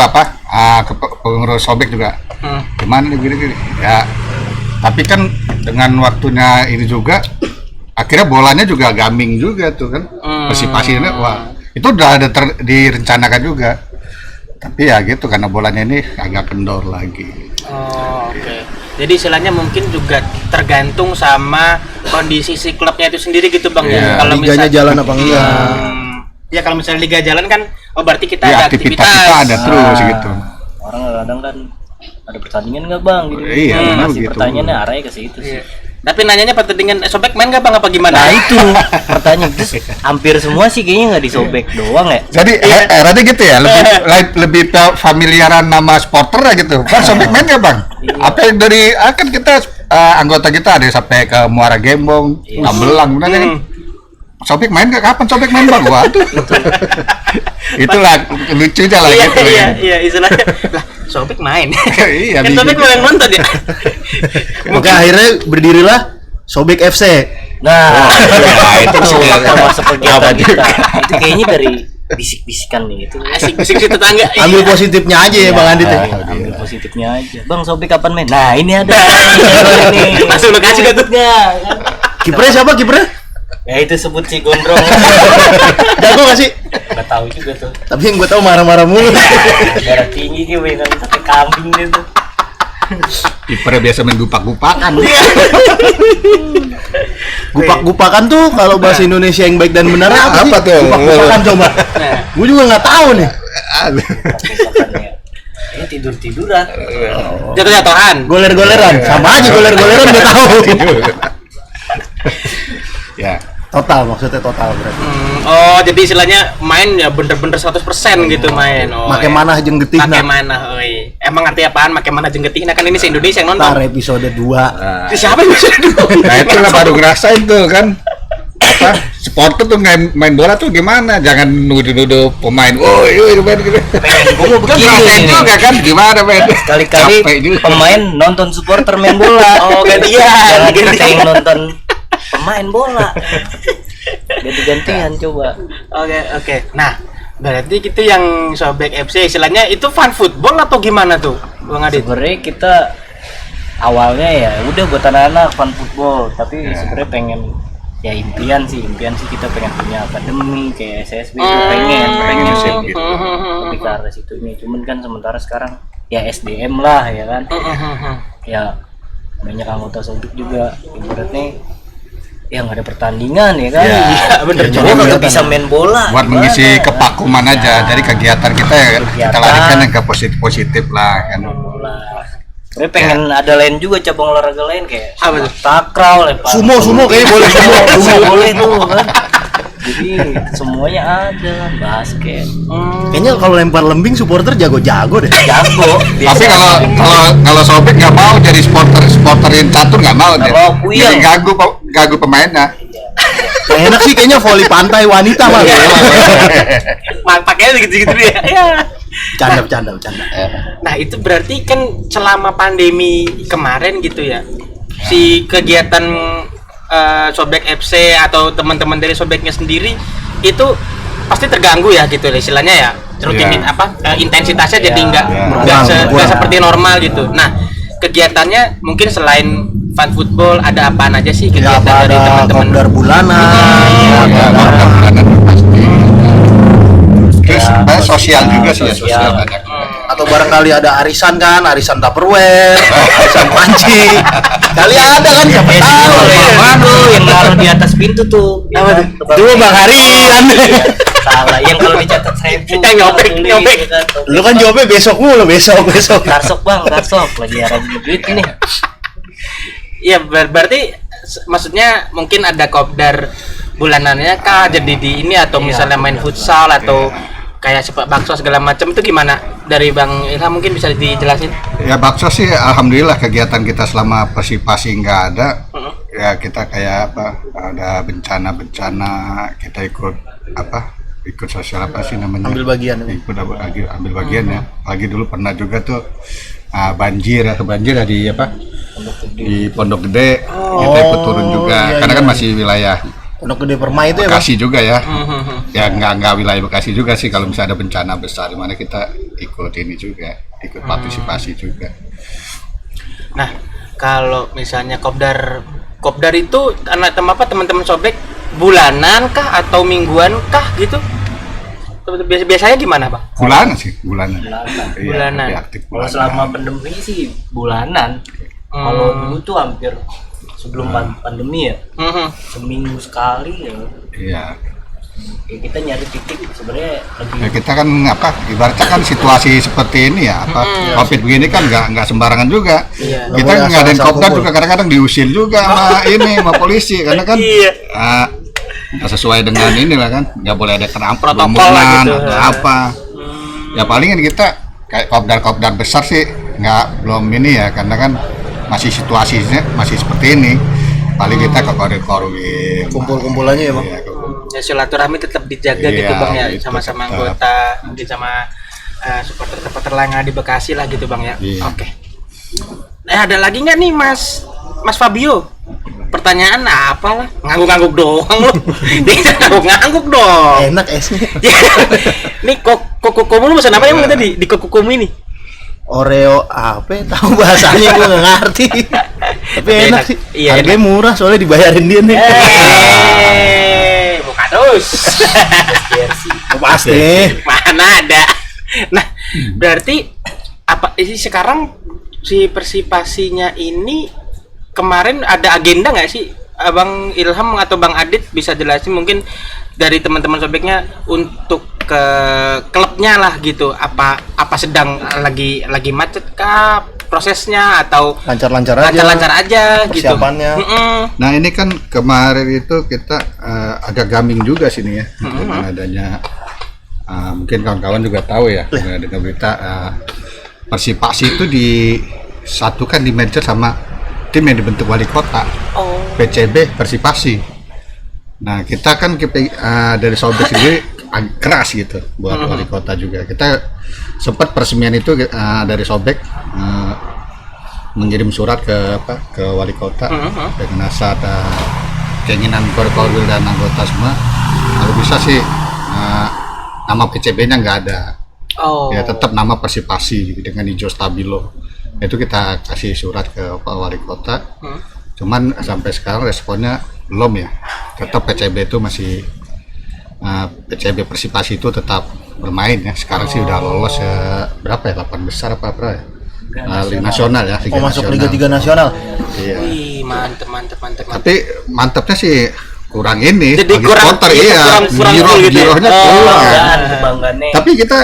pengurus Sobek juga gimana nih gini ya, tapi kan dengan waktunya ini juga akhirnya bolanya juga gaming juga tuh kan. Persipasi ini wah itu udah ada direncanakan juga, tapi ya gitu karena bolanya ini agak kendor lagi. Oke. Jadi istilahnya mungkin juga tergantung sama kondisi si klubnya itu sendiri gitu Bang ya. Kalau liganya jalan apa enggak? Ya kalau misalnya liga jalan kan berarti kita Ya, ada aktivitas kita ada terus gitu. Orang kadang kan ada pertandingan nggak Bang gitu. Iya, benar Masih gitu. pertanyaannya arahnya ke situ sih. Iya. Tapi nanyanya pertandingan Sobek main nggak Bang apa gimana? Nah itu pertanyaan, terus hampir semua sih kayaknya nggak di Sobek doang ya. Jadi eranya gitu ya, lebih familiaran nama supporter ya gitu. Bang Sobek main nggak Bang? Apa yang dari kan kita anggota kita ada yang sampai ke Muara Gembong, Tambelang, benar kan? Sobek main nggak? Kapan Sobek main Bang? Waduh. Itulah lucunya lah gitu ya. Iya istilahnya lah Sobek main. Iya, Kan Sobek mau yang nonton ya. Maka akhirnya berdirilah Sobek FC. Nah, itu itu sih. masuk kegiatan kita. Itu kayaknya dari bisik-bisikan nih itu. Asik bisik si tetangga. Ambil Iya. positifnya aja ya Bang Andit. Ambil positifnya aja. Bang Sobek kapan main? Nah, ini ada. Nih. Langsung lu kasih dah tuh. Enggak. Kipernya siapa kipernya? Ya itu sebut si Gondrong. Jago gak sih? Enggak tahu juga tuh. Tapi yang gue tahu marah-marah mulu. Darah tinggi dia main sampai kambing dia tuh. Kipernya biasa main gupak-gupakan. Gupak-gupakan tuh kalau bahasa Indonesia yang baik dan benar apa sih? Apa tuh? Gupak-gupakan coba. Gue juga nggak tahu nih. Makanya ini tidur-tiduran. Jatuh-jatuhan. Goler-goleran, sama aja goler-goleran nggak tahu. Ya. Total maksudnya total berarti. Oh, jadi istilahnya main ya bener-bener 100% gitu main. Oh, Make iya. manah jeung getihna. Make manah, oi. Emang arti apaan make manah jeung getihna? Kan ini se-Indonesia yang Ntar nonton. episode 2. Siapa yang bisa dulu? Nah itulah baru ngerasain tuh kan. apa supporter tuh main bola tuh gimana? Jangan nuduh-nuduh pemain. Woi, main gitu. Gue mau Kan begini ngerasain nih. juga kan gimana main? Sekali-kali Capek juga. pemain nonton supporter main bola. Oh, gantian. Jangan kita yang nonton pemain bola. Ganti-gantian coba. Oke. Nah, berarti itu yang Sobek FC istilahnya itu fun football atau gimana tuh, Bang Adit? Sebenarnya kita awalnya ya udah buat anak-anak fun football, tapi sebenarnya pengen ya impian sih kita pengen punya akademi kayak SSB itu pengen sih gitu. Tapi ke arah situ ini cuman kan sementara sekarang ya SDM lah ya kan. Ya banyak anggota Sobek juga ibaratnya ya nggak ada pertandingan ya kan. Iya, bener. Coba nggak bisa main bola. Buat gimana? mengisi kepakuman aja. Jadi kegiatan kita ya kita Kegiatan. larikan yang ke positif lah kan. Bola. Sebenarnya pengen ada lain juga cabang olahraga lain kayak Apa tuh? takraw, lempar. Sumo kayaknya boleh Sumo boleh tuh kan. Jadi semuanya ada, basket. Kayaknya kalau lempar lembing supporter jago-jago deh. Jago. Tapi kalau Sobek nggak mau jadi sporterin catur nggak mau Nggak dia. mau, puyeng. Jadi gagu pemainnya. Yang enak sih kayaknya voli pantai wanita mah. Pakainya gitu-gitu ya. Iya. Bercanda. Nah, itu berarti kan selama pandemi kemarin gitu ya. Si kegiatan Sobek FC atau teman-teman dari Sobeknya sendiri itu pasti terganggu ya gitu istilahnya ya. Rutinin Iya. intensitasnya jadi Iya. nggak Kurang. seperti normal gitu. Nah, kegiatannya mungkin selain fun football ada apaan aja sih Ya kegiatan apa dari ada teman-teman? kopdar bulanan, Ya, makanan pasti. Terus banyak sosial juga sih ya, sosial banyak. atau barangkali ada arisan Tupperware, arisan panci. Kali ada kan siapa tahu. Waduh, yang naruh di atas pintu tuh. Apa tuh? Dulu Bang Harian. Salah, yang kalau dicatat 1000. Kita nyobek. Lu kan jawabnya besok mulu, besok. Garsok bang, garsok lagi ada duit ini. Iya, berarti maksudnya mungkin ada kopdar bulanannya kah jadi di ini atau misalnya main futsal atau kayak sepak bakso segala macam itu gimana dari Bang Ilham mungkin bisa dijelasin? Ya bakso sih alhamdulillah kegiatan kita selama Persipasi nggak ada. Ya kita kayak apa ada bencana kita ikut sosial apa sih namanya? Ambil bagian. Ambil bagian ya. Lagi dulu pernah juga tuh banjir ada di apa? Di Pondok Gede kita ikut turun juga iya, karena kan iya. masih wilayah Pondok Gede Permai itu ya, Bang. Bekasi juga ya. Ya nggak wilayah Bekasi juga sih kalau misalnya ada bencana besar di mana kita ikut ini juga, ikut partisipasi juga. Nah, kalau misalnya kopdar itu anak teman-teman Sobek bulanan kah atau mingguan kah gitu? Biasanya gimana, Bang? Bulanan sih, bulanan. Iya, Bulanan. lebih aktif Kalau bulanan. selama pandemi sih bulanan. Kalau dulu tuh hampir sebelum pandemi ya, seminggu sekali ya. Iya. Ya kita nyari titik sebenarnya lebih. Ya kita kan ibaratnya kan situasi seperti ini ya COVID begini kan nggak sembarangan juga. Iya. Kita Nggak boleh ngadain asal-asal kopdar kumpul. juga kadang-kadang diusir juga sama polisi karena kan nggak sesuai dengan inilah kan nggak boleh ada Protokol lah gitu. atau apa. Ya palingan kita kayak kopdar besar sih belum ini ya karena kan masih situasinya masih seperti ini. Paling kita ke koridor Kumpul-kumpulannya ya, Bang. Iya, Ya silaturahmi tetap dijaga gitu, Iya, Bang ya, itu sama-sama tetap. anggota, mungkin sama supporter-supporter lain yang ada di Bekasi lah gitu, Bang ya. Iya. Oke. Ada lagi nggak nih Mas Fabio? Pertanyaan apa lah? Ngangguk-ngangguk doang lu. Dia ngangguk-ngangguk dong. Enak esnya. Nih kokomu lu pesan apa yang tadi di kokomu ini? Oreo apa? Tahu bahasanya gue nggak ngerti. Tapi enak sih. Iya, Harganya murah soalnya dibayarin dia nih. Buka terus. Pasti. Mana ada. Nah, berarti apa sih sekarang si Persipasinya ini kemarin ada agenda nggak sih Abang Ilham atau Bang Adit bisa jelasin mungkin dari teman-teman Sobeknya untuk ke klubnya lah gitu apa sedang lagi macet kah prosesnya atau Lancar-lancar aja gitu persiapannya. Nah ini kan kemarin itu kita agak gaming juga sini ya dengan adanya mungkin kawan-kawan juga tahu ya dengan berita Persipasi itu disatukan di merger sama tim yang dibentuk wali kota PCB Persipasi. Nah, kita kan dari Sobek sendiri keras gitu buat wali kota juga. Kita sempat peresmian itu dari Sobek mengirim surat ke wali kota dengan asal keinginan korwil dan anggota semua kalau bisa sih nama PCB-nya nggak ada. Ya tetap nama Persipasi gitu, dengan hijau stabilo. Itu kita kasih surat ke Pak Wali Kota. Cuman sampai sekarang responnya belum ya. Tetap PCB itu masih PCB Persipasi itu tetap bermain ya. Sekarang sih udah lolos berapa ya? 8 besar apa ya? Liga nasional ya. Masuk Liga 3 nasional. Iya. Wih, mantep. Tapi mantepnya sih kurang ini. Jadi bagi kurang, supporter, iya, iya. kurang gitu ya? Girohnya kurang. Kebanggaannya. Tapi kita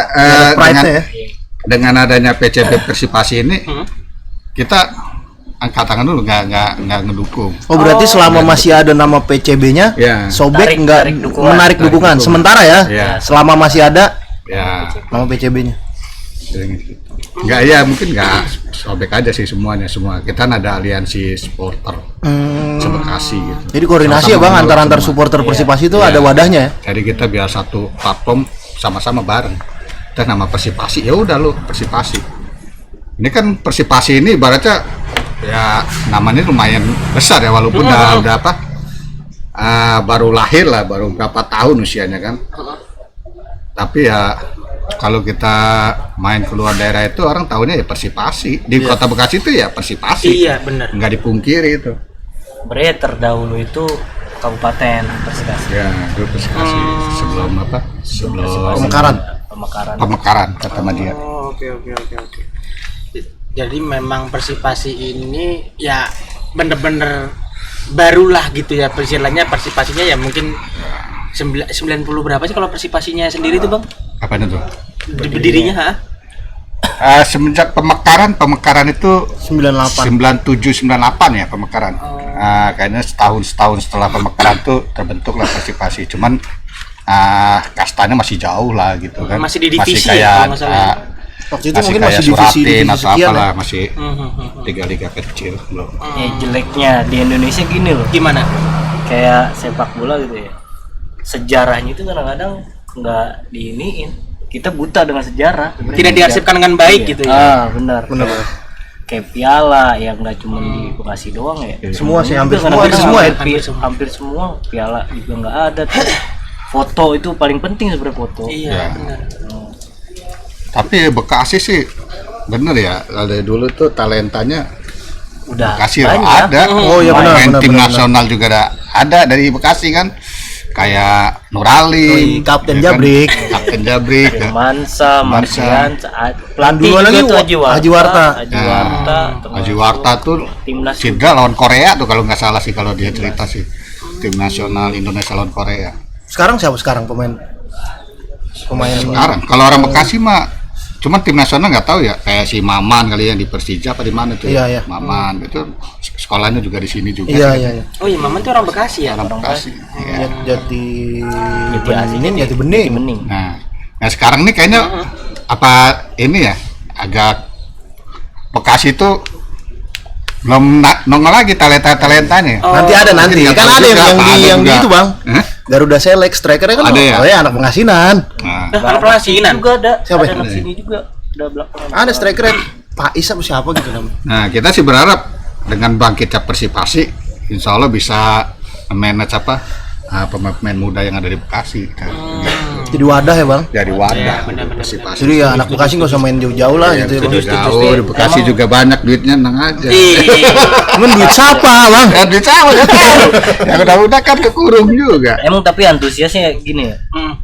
Pride-nya ya. dengan adanya PCB Persipasi ini kita angkat tangan dulu nggak ngedukung. Oh berarti selama masih ada nama PCB-nya, Ya. Sobek Tarik nggak dukungan. menarik Tarik dukungan. dukungan. Sementara ya, Ya. selama masih ada Ya, nama PCB-nya. nggak ya mungkin nggak Sobek aja sih semua. Kita ada aliansi supporter sebekasi gitu. Jadi koordinasi ya Sama-sama bang antar semua. supporter Persipasi itu Iya. ada wadahnya ya. Jadi kita biar satu platform sama-sama bareng. Dan nama Persipasi ya udah lo Persipasi. Ini kan Persipasi ini ibaratnya ya namanya lumayan besar ya walaupun udah baru lahir lah, baru berapa tahun usianya kan. Tapi ya kalau kita main keluar daerah itu orang tahunya ya Persipasi. Di Kota Bekasi itu ya Persipasi. Iya, benar. Nggak dipungkiri itu. Sebenarnya terdahulu itu kabupaten Persikasi. Ya, dulu Persipasi sebelum Sebelum Pemekaran kata Madia. Oh, oke. Jadi memang Persipasi ini ya bener-bener barulah gitu ya, istilahnya Persipasinya ya mungkin 90 berapa sih kalau Persipasinya sendiri tuh bang? Apa itu? Berdirinya ha? Semenjak pemekaran itu 98. 97 98 ya pemekaran. Kayaknya setahun setelah pemekaran tuh terbentuklah Persipasi. Cuman kastanya masih jauh lah gitu kan. Masih di divisi masih ya, kayak kalau nggak salah. Waktu itu masih mungkin kayak masih divisi Suratin atau sekian apalah, ya. masih liga kecil belum. Ya jeleknya di Indonesia gini loh, Gimana? kayak sepak bola gitu ya, sejarahnya itu kadang-kadang nggak diiniin, kita buta dengan sejarah. Tidak diarsipkan dengan baik Iya. gitu ya? Benar. Kayak piala yang nggak cuma di Bekasi doang ya. Semua sih hampir Juga semua ada kadang-kadang semua ya. hampir semua piala juga nggak ada. Terus foto itu paling penting sebenarnya, foto. Iya, Ya. benar. Tapi Bekasi sih bener ya, dari dulu tuh talentanya Udah Bekasi banyak. ada. Oh, iya benar, Main benar, tim benar, nasional juga ada dari Bekasi kan. Kayak Nurali, Kapten ya kan? Jabrik. Kapten Jabrik. ya. Mansa, Marsian, pelatih Duluan juga lagi tuh Haji Warta. Haji Warta tuh timnas cedera lawan Korea tuh kalau nggak salah sih, kalau dia cerita sih, tim nasional Indonesia lawan Korea. Sekarang siapa pemain Sekarang kalau orang Bekasi mah cuman tim nasional nggak tahu ya, kayak si Maman kali yang di Persija apa di mana tuh ya? Iya. Maman itu sekolahnya juga di sini juga. Iya. Oh iya, Maman tuh orang Bekasi ya? Orang Bekasi. Iya. Jati Jati Bening. Bening. Nah sekarang nih kayaknya apa ini ya, agak Bekasi itu belum nongol lagi talentanya. Nanti ada nanti. Mungkin Kan nggak tahu ada juga apa ada yang di juga. itu bang. Hah? Garuda Select strikernya kan Ada ya? oh ya anak Pengasinan. Nah, Anak Pengasinan? Juga ada. Siapa Ada ya? anak sini juga. Ada belakangan. Ada strikernya Pak Is apa siapa gitu namanya. Nah, kita sih berharap dengan bangkitnya Persipasi, insya Allah bisa manage pemain muda yang ada di Bekasi. Jadi wadah ya bang. Jadi wadah Persipasi. Jadi ya anak Bekasi nggak usah main jauh-jauh lah gitu ya bang. Jauh di Bekasi juga banyak duitnya, tenang aja. Cuman duit siapa bang? Ya duit sama ya. Yang udah kan kekurung juga. Emang tapi antusiasnya gini ya. Hmm.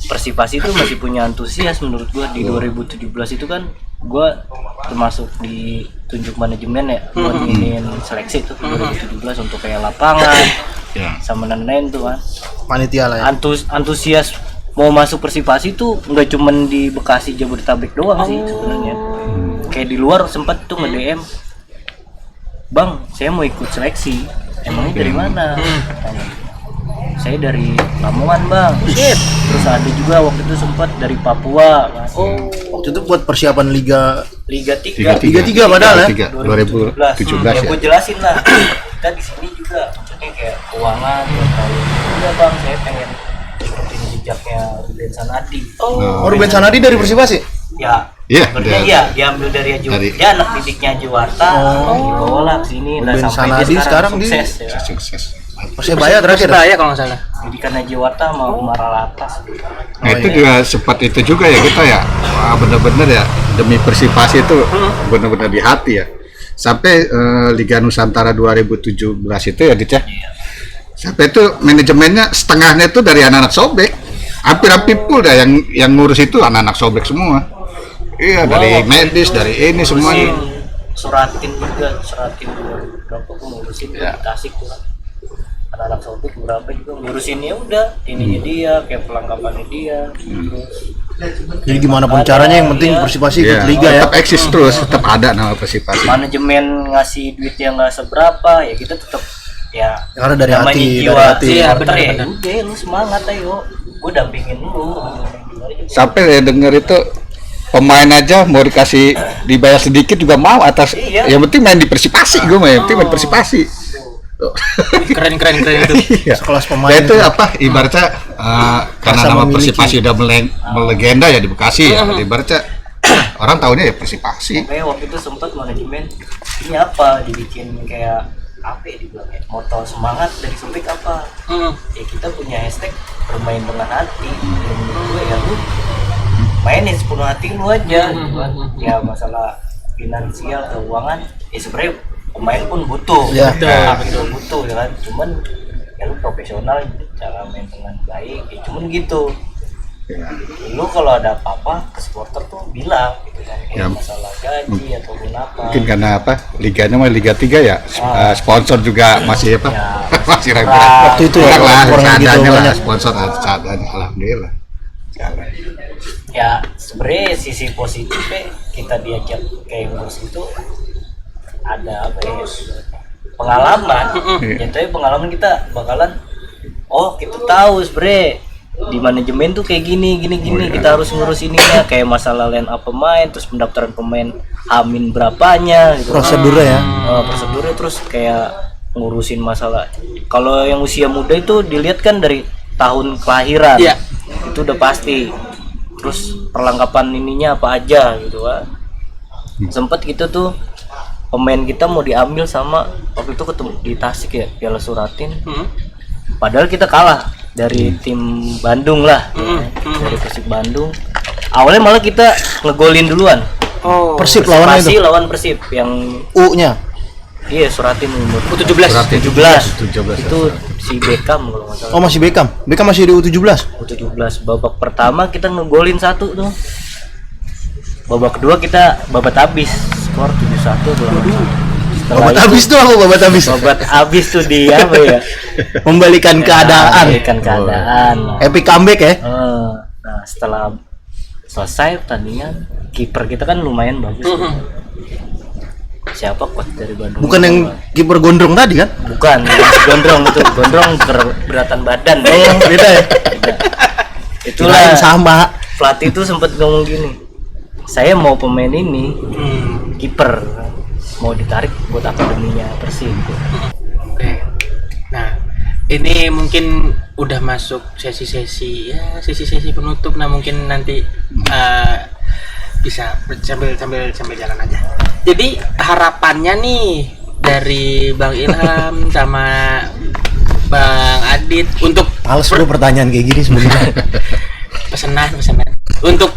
Persipasi itu masih punya antusias menurut gua di 2017 itu kan gua termasuk ditunjuk manajemen ya buat ingin seleksi tuh 2017 untuk kayak lapangan Ya. sama lain-lain tuh kan. Panitia lah ya. Antusias mau masuk Persipasi tuh nggak cuman di Bekasi Jabodetabek doang sih sebenarnya. Kayak di luar sempat tuh nge-DM, "Bang, saya mau ikut seleksi." Emangnya dari mana? Tanya. Saya dari Lamongan, Bang. Terus ada juga waktu itu sempat dari Papua. Waktu itu buat persiapan Liga Liga 3. Liga padahal ya. 2017 Ya ya. gue jelasin lah. Kita di sini juga maksudnya kayak keuangan atau udah bang, saya pengen ikutin jejaknya Ruben Sanadi. Oh, Ruben Sanadi dari Persipasi? Ya, Iya, sebenarnya dia- iya, diambil dari dia anak didiknya Juwarta, dibawa lah ke sini, Ruben sampai Sanadi dia sekarang di- sukses ya. Sukses. Persebaya terakhir. Persebaya kalau nggak salah. Didikannya Juwarta sama Umar Alatas. Nah itu juga sempat itu juga ya kita ya, wah bener-bener ya demi Persipasi itu bener-bener di hati ya. Sampai Liga Nusantara 2017 itu ya Dit ya. Sampai itu manajemennya setengahnya itu dari anak-anak Sobek. Hampir-hampir full dah yang ngurus itu anak-anak Sobek semua. Iya, dari medis, dari ini semuanya. Suratin juga berapa pun ngurusin Ya. di Tasik tuh kan. Anak-anak Sobek berapa juga ngurusinnya udah ininya dia, kayak perlengkapannya dia. Terus Jadi gimana pun caranya yang penting Iya. Persipasi ikut Iya, liga ya. tetap eksis terus, tetap ada nama Persipasi. manajemen ngasih duit yang nggak seberapa ya kita tetap ya Karena dari namanya hati, jiwa dari hati. Iya, supporter ya benar-benar. udah lu semangat ayo gue dampingin lu. Sampai ya denger itu pemain aja mau dikasih dibayar sedikit juga mau atas. Iya. Yang penting main di Persipasi gue mah, yang penting main Persipasi. Tuh. Keren itu. Iya. Sekelas pemain Ya itu itu. apa ibaratnya karena Rasa nama memiliki. Persipasi udah melegenda ya di Bekasi ya. Ibaratnya orang tahunya ya Persipasi. Kayak waktu itu sempat manajemen ini apa dibikin kayak apa ya dibilangnya moto semangat dari Sobek apa ya kita punya hashtag bermain dengan hati dan menurut gue ya lu mainin sepenuh hati lu aja gitu kan. Ya masalah finansial keuangan ya sebenarnya pemain pun butuh Ya. butuh ya kan cuman ya lu profesional cara main dengan baik ya cuman gitu. Lu kalau ada apa-apa ke supporter tuh bilang gitu kan kayak Ya. masalah gaji ataupun apa. Mungkin karena apa? Liganya mah Liga 3 ya. Sponsor juga masih apa? Ya. masih ragu-ragu. Waktu itu ya, Kurang lah, kurang gitu seadanya lah banyak. sponsor seadanya alhamdulillah. Jalan. Ya sebenarnya sisi positifnya kita diajak kayak ngurus itu ada apa ya pengalaman. Jatuhnya pengalaman kita bakalan kita tahu sebenarnya di manajemen tuh kayak gini kita harus ngurus ininya kayak masalah line up pemain terus pendaftaran pemain amin berapanya gitu. Prosedurnya ya. Prosedurnya terus kayak ngurusin masalah kalau yang usia muda itu dilihat kan dari tahun kelahiran. Iya. Itu udah pasti terus perlengkapan ininya apa aja gitu kan. Sempet gitu tuh pemain kita mau diambil sama waktu itu ketemu di Tasik ya Piala Suratin padahal kita kalah dari tim Bandung lah dari Persib Bandung awalnya malah kita ngegolin duluan. Persib lawannya Persipasi itu. lawan Persib yang U-nya. iya Suratin umur U17. 17 itu si Beckham kalau nggak salah. Oh, masih Beckham. Beckham masih di U17. U17 babak pertama kita ngegolin 1 tuh. Babak kedua kita babat habis skor 7-1 kalau nggak salah. Setelah Babat itu, habis tuh aku babat habis. babat habis tuh dia apa ya? Membalikan keadaan. Membalikan keadaan. Epic comeback ya. Nah, setelah selesai pertandingan, kiper kita kan lumayan bagus. Siapa coach dari Bandung? Bukan yang kiper gondrong tadi kan? Bukan, yang gondrong itu. Gondrong beratan badan. Oh, beda ya. Itulah Kirain sama. pelatih itu sempat ngomong gini. Saya mau pemain ini kiper mau ditarik buat akademinya Persib. Oke. Nah, ini mungkin udah masuk sesi-sesi penutup. Nah, mungkin nanti bisa sambil jalan aja. Jadi harapannya nih dari Bang Ilham sama Bang Adit untuk Males lu pertanyaan kayak gini sebenarnya. pesanan untuk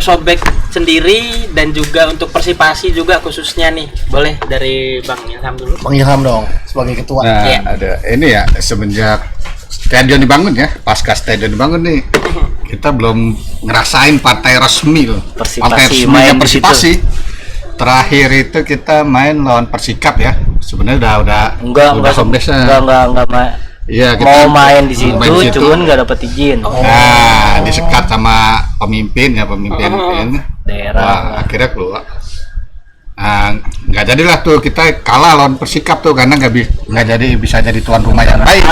Sobek sendiri dan juga untuk Persipasi juga khususnya nih, boleh dari Bang Ilham dulu. Bang Ilham dong sebagai ketua. Nah, Iya. ada ini ya semenjak stadion dibangun ya, pasca stadion dibangun nih, kita belum ngerasain partai resmi loh. Persipasi Partai resminya main di Persipasi. Terakhir itu kita main lawan Persikap ya. Sebenarnya udah Enggak home base-nya. Iya, mau main di situ, main di situ. cuman nggak dapet izin. Nah, disekat sama pemimpin ini. Daerah. Wah, akhirnya keluar. Nah, nggak jadilah tuh kita kalah lawan Persikap tuh karena nggak jadi bisa jadi tuan rumah yang baik.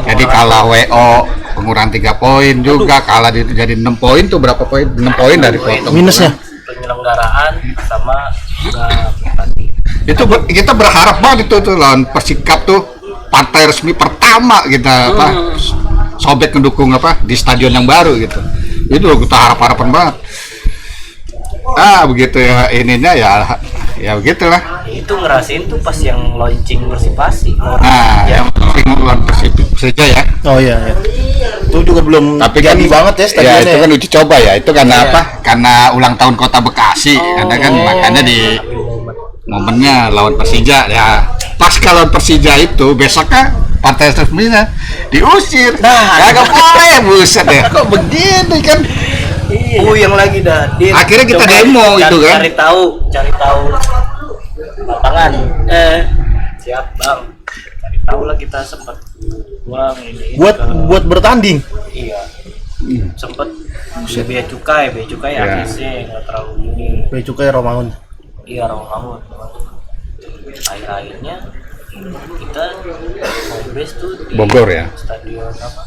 Jadi kalah WO pengurangan 3 poin juga, kalah jadi 6 poin tuh berapa poin? 6 poin dari potong. Minusnya. Penyelenggaraan sama nggak bertanding. Itu kita berharap banget itu tuh lawan Persikap tuh partai resmi pertama kita Sobek ngedukung apa di stadion yang baru gitu. Itu kita harap-harapan banget. Begitu ya ininya ya begitulah. Itu ngerasain tuh pas yang launching Persipasi. Yang lawan Persija ya. Oh iya, iya. Itu juga belum Tapi kan jadi banget ya ya stadionnya. itu kan uji coba ya. Itu karena Iya. apa? Karena ulang tahun Kota Bekasi. Karena kan makanya di momennya lawan Persija ya. Pas kalau Persija itu besoknya partai resminya diusir. Kagak boleh buset ya. Kok begini kan? Yang lagi dah. Akhirnya kita demo itu kan. Cari tahu lapangan. Siap bang. Cari tahu lah kita sempat buang ini. Buat bertanding. Iya. Sempet bea cukai Ya. akhirnya nggak terlalu ini. Bea cukai Romangun. Iya Romangun. Akhir-akhirnya kita home base tuh di Bogor ya. stadion apa?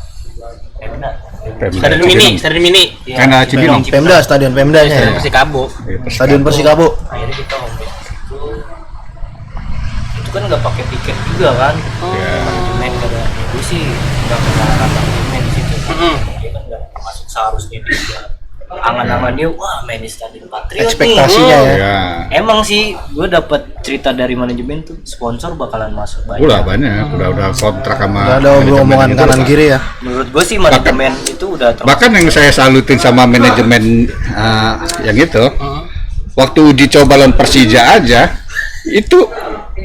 Pemda. Stadion mini. Iya, Karena Cibinong. Pemda, stadion Pemdanya. Stadion Persikabo. Stadion Persikabo. Akhirnya kita home base itu kan nggak pakai tiket juga kan? Manajemen nggak ada. Gue sih nggak kenal kata manajemen di situ. Dia kan nggak masuk seharusnya dia. Angan-angannya wah main di Stadion Patriot Ekspektasinya nih. ya. Ya. Emang sih gue dapat cerita dari manajemen tuh sponsor bakalan masuk banyak. Udah banyak, udah kontrak sama. Udah ada omongan manajemen itu, kanan Pak. kiri ya. Menurut gue sih manajemen itu udah termasuk. Bahkan yang saya salutin sama manajemen yang itu, waktu uji coba lawan Persija aja, itu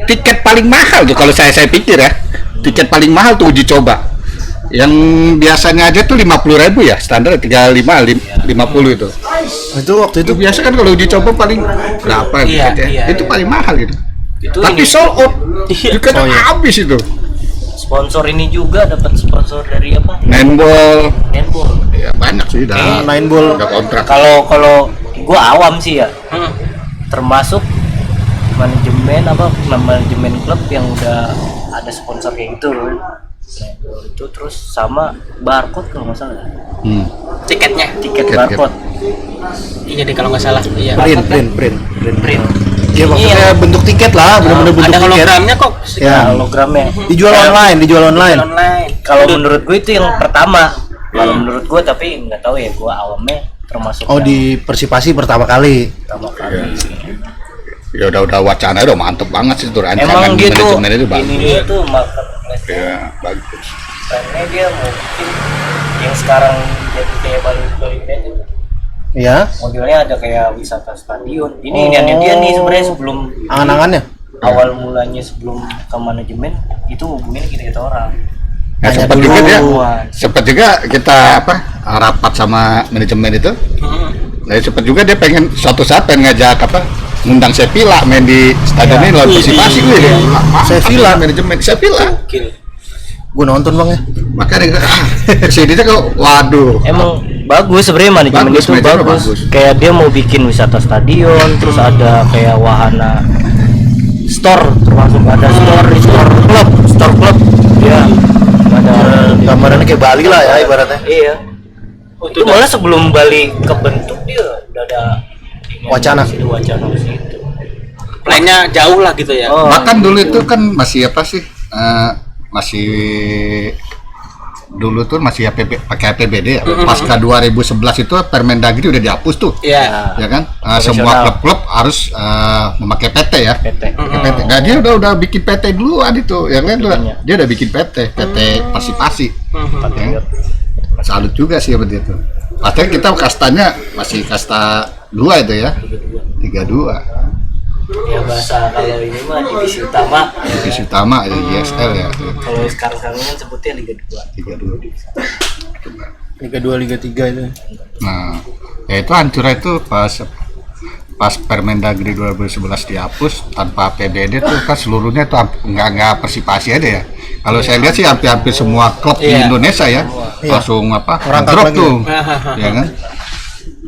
tiket paling mahal tuh kalau saya pikir ya, tiket paling mahal tuh uji coba. Yang biasanya aja tuh 50.000 ya, standar 50 itu. Itu waktu itu Itu biasa kan kalau uji coba paling berapa Iya, tiketnya? iya, Itu paling mahal gitu. Itu Tapi ini sold out, tiket habis itu. sponsor ini juga dapat sponsor dari apa? Handball, Handball. ya banyak sih dah. main ball. Udah kontrak. Kalau gue awam sih ya, termasuk manajemen klub yang udah ada sponsor kayak gitu loh. Handball itu terus sama barcode kalau nggak salah. Tiketnya. Tiket Tiket. barcode. Iya deh kalau nggak salah. Iya. Print. Iya maksudnya bentuk tiket lah, benar-benar bentuk Ada tiket. hologramnya kok. Ya. Hologramnya. Dijual online. Online. Kalau menurut gue itu yang pertama. Kalau menurut gue tapi nggak tahu ya, gue awamnya termasuk Oh yang di Persipasi pertama kali. pertama kali. Ya udah wacana udah mantep banget sih tuh Emang dia tuh manajemen itu bagus. ininya tuh marketplace Ya bagus. trennya dia mungkin yang sekarang jadi kayak Bali Band itu Iya. modelnya ada kayak wisata stadion. Ini dia nih sebenarnya sebelum Angan-angannya. awal mulanya sebelum ke manajemen itu hubungin kita orang. Nah, Tanya sempat juga kita rapat sama manajemen itu. Nah, sempat juga dia pengen suatu saat pengen ngajak ngundang Sevilla main di stadion ini lawan Persipasi gue ya. Sevilla? Manajemen Sevilla. Gue nonton bang ya. Makanya kesini kok waduh. Emang bagus sebenarnya manajemen Bagus, itu manajemen bagus. bagus. Kayak dia mau bikin wisata stadion, terus ada kayak wahana store, termasuk ada store klub. Ya, ada Gambarannya kayak Bali lah ya ibaratnya. iya. Itu malah sebelum Bali kebentuk dia udah ada Wacana. Wacana di situ. Plannya jauh lah gitu ya. Oh, Bahkan dulu itu kan masih masih dulu tuh masih pakai APBD ya. Pasca 2011 itu Permendagri udah dihapus tuh. Iya. Ya kan? Profesional. Semua klub-klub harus memakai PT ya. PT. Pakai PT. Nah, dia udah bikin PT duluan itu. Yang lain Iya. dia udah bikin PT Persipasi. Patriot. Salut juga sih seperti itu. Padahal kita kastanya masih kasta 2 itu ya. 32. Ya bahasa kalau ini mah divisi utama. Divisi utama ya ISL ya. Kalau sekarang kan sebutnya Liga 2. 32. Liga 2, Liga 3 itu. Nah, ya itu hancur itu pas Permendagri 2011 dihapus tanpa APBD tuh kan seluruhnya tuh nggak Persipasi aja ya. Kalau saya lihat sih hampir semua klub di Iya. Indonesia ya langsung Merangkak drop lagi. tuh, ya kan?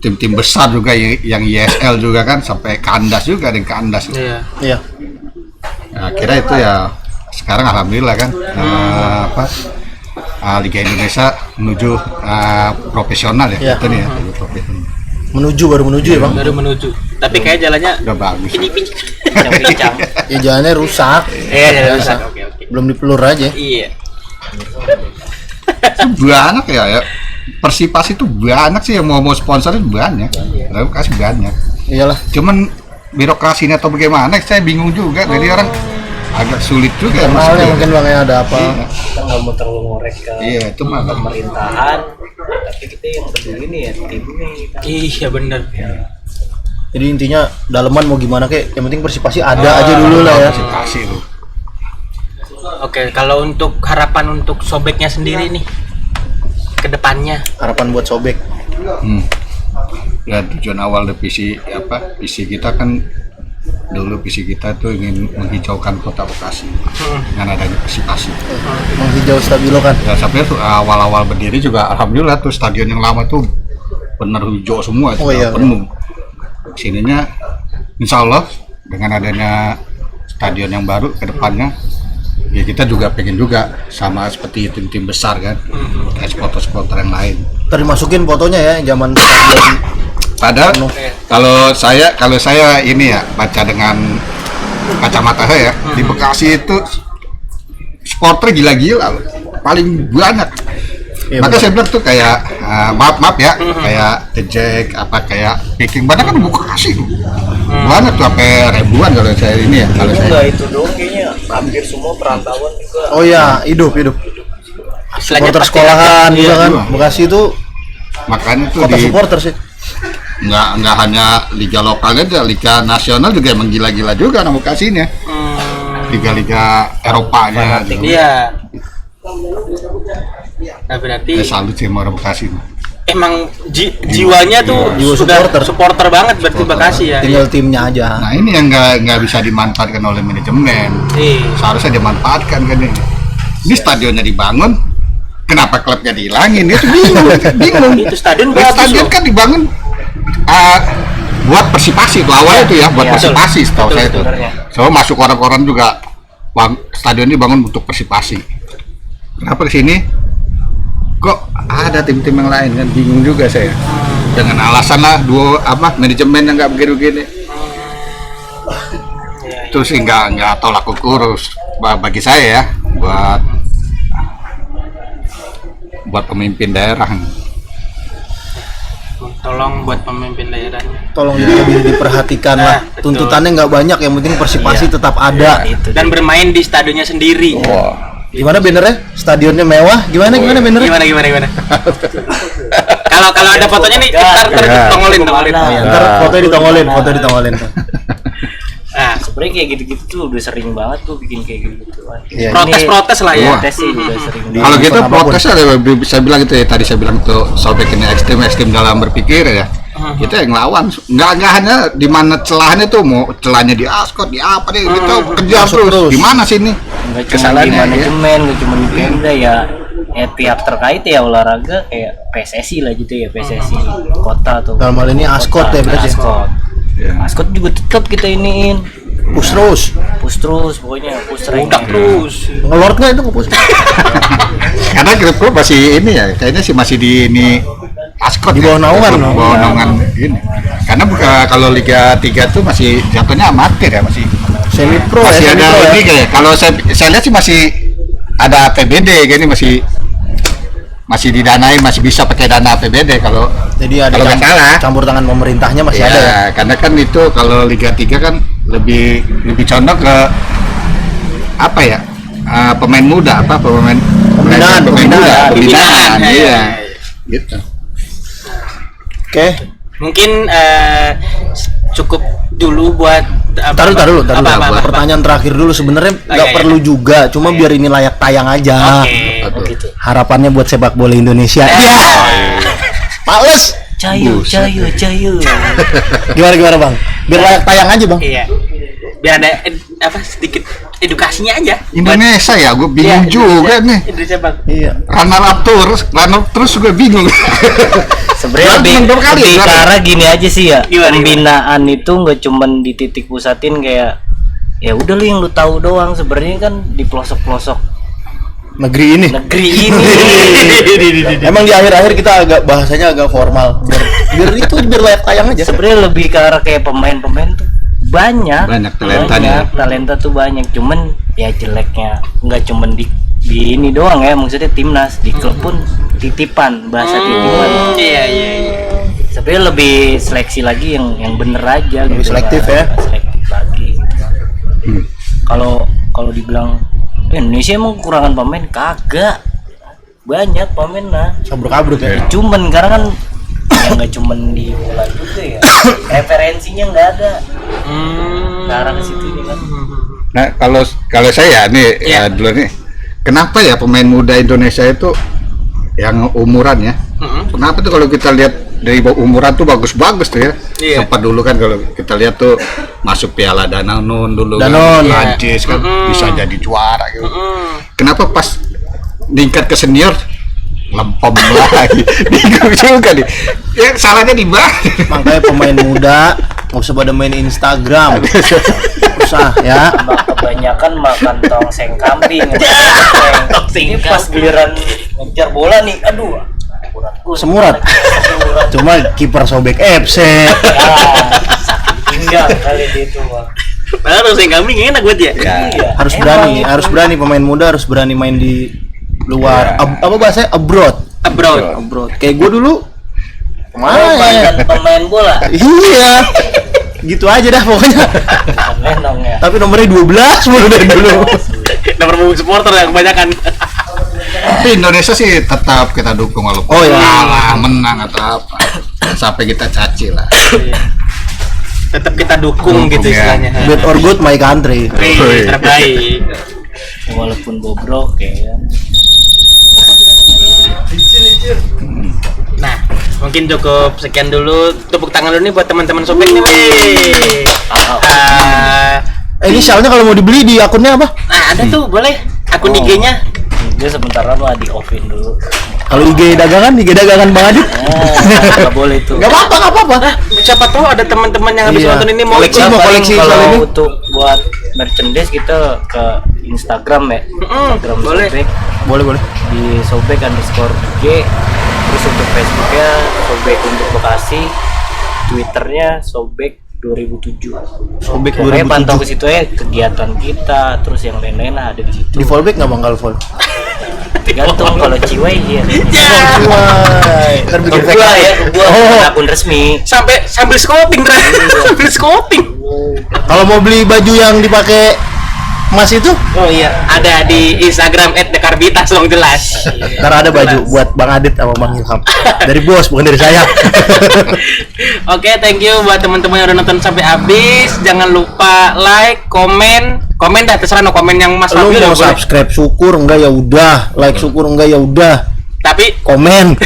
Tim-tim besar juga yang ISL juga kan sampai kandas juga, ada yang kandas. Iya. Iya. Nah, kira itu ya sekarang alhamdulillah kan Liga Indonesia menuju profesional ya, Iya. itu nih ya, menuju profesional. Baru menuju ya bang. Baru menuju. Tapi kayak jalannya Udah bagus. Bincang-bincang. Ya jalannya rusak. Iya, jalan rusak. Oke. Belum dipelur aja. Iya. Banyak ya. Persipasi itu banyak sih yang mau sponsorin banyak. Lalu kasih banyak. Iyalah. Cuman birokrasinya atau bagaimana saya bingung juga. Jadi orang agak sulit juga Normalnya mungkin Bang ya ada apa? Iya. Kita nggak mau terlalu ngorek ke Iya, itu mah pemerintahan, tapi kita yang peduli nih ya timnya kita. Iya bener. Jadi intinya daleman mau gimana kek, yang penting Persipasi ada aja dulu lah ya. Persipasi lu. Oke, kalau untuk harapan untuk Sobeknya sendiri nih ke depannya. Harapan buat Sobek. Ya tujuan awal dari visi kita kan dulu visi kita tuh ingin menghijaukan kota Bekasi dengan adanya Persipasi. Menghijau stabilo kan. Ya sampai tuh awal-awal berdiri juga alhamdulillah tuh stadion yang lama tuh bener hijau semua, Oh, sudah iya, penuh. Sininya insya Allah dengan adanya stadion yang baru ke depannya ya kita juga pengen juga sama seperti tim-tim besar kan, kayak supporter-supporter yang lain. Tadi masukin fotonya ya zaman stadion. Padahal kalau saya ini ya baca dengan kacamata saya di Bekasi itu supporter gila-gila loh, paling banyak. Iya, Maka betul. saya bilang tuh kayak maaf ya, kayak The Jack kayak Viking banyak kan Bekasi tuh. Banyak tuh sampai ribuan kalau saya ini ya kalau saya. Enggak itu doang kayaknya, hampir semua perantauan juga. Oh iya, hidup. Istilahnya Supporter pasti sekolahan ada. juga kan. Iya. Bekasi itu Makanya tuh kota di supporter sih. nggak hanya liga lokal aja, liga nasional juga emang gila-gila juga nama Bekasinya. Liga-liga Eropanya. Gitu. Iya. Nah berarti Saya salut sih sama orang Bekasi. emang jiwanya tuh Jiwa sudah supporter. supporter banget berarti Supporter. Bekasi ya. Tinggal timnya aja. Nah ini yang nggak bisa dimanfaatkan oleh manajemen. Iya. Seharusnya dimanfaatkan kan ini. Ini stadionnya dibangun, kenapa klubnya dihilangin? Itu bingung. Itu stadion Nah, bagus stadion loh. kan dibangun buat Persipasi itu awalnya tuh ya, buat Iya, Persipasi setahu betul, saya itu. sebenarnya. So masuk koran-koran juga, stadion ini dibangun untuk Persipasi. Kenapa ke sini? Kok ada tim-tim yang lain kan bingung juga saya. Dengan alasan lah manajemen yang nggak begini-begini. Itu sih nggak tolak ukur bagi saya ya buat pemimpin daerah. Tolong buat pemimpin daerahnya. Tolong lebih diperhatikan lah. betul. Tuntutannya nggak banyak, yang penting Persipasi tetap ada. Itu Dan bermain di stadionnya sendiri. Gimana bannernya? Stadionnya mewah? Gimana bannernya? Gimana? Kalau ada fotonya nih, ntar Ya. tongolin. Oh, iya, ntar foto ditongolin. Nah, sebenarnya kayak gitu-gitu tuh udah sering banget tuh bikin kayak gitu. Iya. protes lah ya. Protes sih udah sering. Kalau gitu event apapun. protes ada saya bilang gitu ya, tadi saya bilang tuh Sobek ini ekstrim dalam berpikir ya. Kita yang lawan, nggak hanya di mana celahnya tuh, mau celahnya di Askot, di apa deh, kita kejar Masuk terus. terus. Di mana sini? Nggak cuma di Kesalahannya ya. manajemen, nggak cuma di Pemda ya. Pihak terkait ya olahraga kayak PSSI lah gitu ya, PSSI kota tuh. Dalam hal ini Askot ya berarti. Askot. Ya. Askot juga tetap kita iniin. Push terus. Push terus pokoknya, push rank. Udah terus. Ngelord nggak itu push? Karena klub masih ini ya, kayaknya sih masih di ini Askot Di bawah ya. naungan, Di bawah naungan ini. Karena kalau Liga 3 tuh masih jatuhnya amatir ya, masih Semi pro masih ya. ada semi pro ini ya. kayak. Kalau saya lihat sih masih ada APBD kayaknya masih didanai, masih bisa pakai dana APBD kalau Jadi ada kalau nggak salah. campur tangan pemerintahnya masih Ya, ada ya. karena kan itu kalau Liga 3 kan lebih condong ke apa ya? Pemain muda pemain Pembinaan, muda, pembinaan, ya, iya. ya. Gitu. Oke. Mungkin cukup dulu buat Taruh dulu. Apa? Pertanyaan terakhir dulu, sebenarnya nggak iya, perlu juga, cuma biar ini layak tayang aja. Oke. Betul. Gitu. Harapannya buat sepak bola Indonesia. Iya. Males. Cayu. Gimana Bang? Biar layak tayang aja Bang. Iya. Biar ada sedikit edukasinya aja. Indonesia ya, gue bingung juga nih. Indonesia Bang. Iya. Runner up terus juga bingung. Sebenarnya Berantem dua kali, lebih ke berantem. arah gini aja sih ya. Gimana? Pembinaan itu nggak cuman di titik pusatin kayak ya udah lu yang lu tahu doang, sebenarnya kan di pelosok-pelosok Negeri ini. negeri ini. Emang di akhir-akhir kita bahasanya agak formal. Biar layak tayang aja. Sebenarnya lebih ke arah kayak pemain-pemain tuh banyak Banyak talentanya. talenta tuh banyak, cuman ya jeleknya nggak cuman di di ini doang ya, maksudnya timnas. Di klub pun titipan, bahasa titipan. Iya. Tapi lebih seleksi lagi yang bener aja. Lebih gitu selektif lah. ya? Selektif lagi. Kalau dibilang Indonesia emang kekurangan pemain, kagak. Banyak pemain lah. Sabruk-abruk ya. Cuman karena kan ya nggak cuman di bola juga ya. Referensinya nggak ada. Ke arah ke situ kan. Nah, kalau saya nih ya dulu nih, kenapa ya pemain muda Indonesia itu yang umuran ya? Kenapa tuh kalau kita lihat dari umuran tuh bagus-bagus tuh ya? Iya. Sempat dulu kan kalau kita lihat tuh masuk Piala Danone dulu Danone, kan, Prancis kan bisa jadi juara gitu. Kenapa pas tingkat ke senior lempem lagi? Bingung juga nih. Ya salahnya di mana? Makanya pemain muda nggak usah pada main Instagram. Usah ya. Kebanyakan makan tongseng kambing. Ini pas giliran ngejar bola nih, aduh. Semurat. Cuma kiper Sobek FC. Sakit pinggang kali itu mah. Padahal tongseng kambing enak buat ya. Iya, Harus emang berani pemain muda harus berani main di luar. Apa bahasanya? Abroad. Kayak gue dulu. mantan pemain bola. Iya. Gitu aja dah pokoknya. Lenong ya. Tapi nomornya 12 mulu dari dulu. Nomor punggung supporter ya kebanyakan. Tapi Indonesia sih tetap kita dukung walaupun Oh, iya. kalah, menang atau apa. Sampai kita caci lah. Tetap kita dukung gitu ya. istilahnya. Bad or good my country. Wih, terbaik. Walaupun bobrok ya kan. Nah, mungkin cukup sekian dulu. Tepuk tangan dulu nih buat teman-teman Sobek nih, weh. Ini soalnya kalau mau dibeli di akunnya apa? Nah, ada tuh, boleh. Akun IG-nya. Dia sementara mah di offin dulu. Kalau IG dagangan Bang Adit. Nggak boleh itu. Nggak apa-apa. Siapa tahu ada teman-teman yang habis Iya. nonton ini mau Koleksi, ikut. mau koleksi soal Kalau ini. untuk buat merchandise kita ke Instagram ya. Instagram boleh. Sobek Boleh. di sobek_ig. Terus untuk Facebooknya Sobek untuk Bekasi, Twitternya Sobek 2007. Sobek Pokoknya 2007. pantau ke situ ya kegiatan kita, terus yang lain-lain ada di situ. Di fallback nggak Bang kalau fall? Tergantung kalau Ciwai iya. Ntar bikin fake. Gua ya, gua Oh. akun resmi. Sambil scoping, Ren. Sambil scoping. Kalau mau beli baju yang dipakai Mas itu, Oh iya, ada di Instagram @dekarbitas dong jelas. ntar ada baju buat Bang Adit sama Bang Ilham. Dari bos, bukan dari saya. Oke, thank you buat teman-teman yang udah nonton sampai habis. Jangan lupa like, komen dah terserah no komen yang Mas Lu Fabio mau boleh. subscribe syukur enggak ya udah, like syukur enggak ya udah, Tapi komen.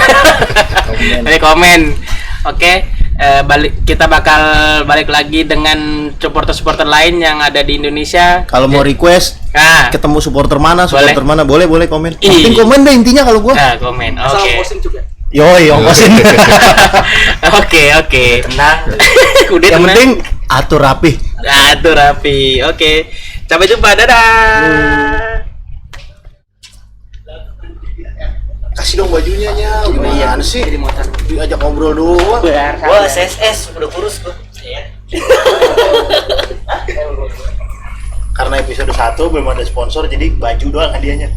komen. Oke, kita bakal balik lagi dengan supporter-supporter lain yang ada di Indonesia. Kalau mau request Nah, ketemu supporter mana boleh komen. Ih. Penting komen deh intinya kalau gua. nah komen. Oke. Yoi, ongkosin. Oke. Tenang. Udah Yang tenang. penting atur rapi. Atur rapi. Oke. Sampai jumpa. Dadah. Kasih dong bajunya nya. Gimana sih? Diajak ngobrol doang. Gua SSS udah kurus gua. Karena episode 1 belum ada sponsor jadi baju doang hadiahnya.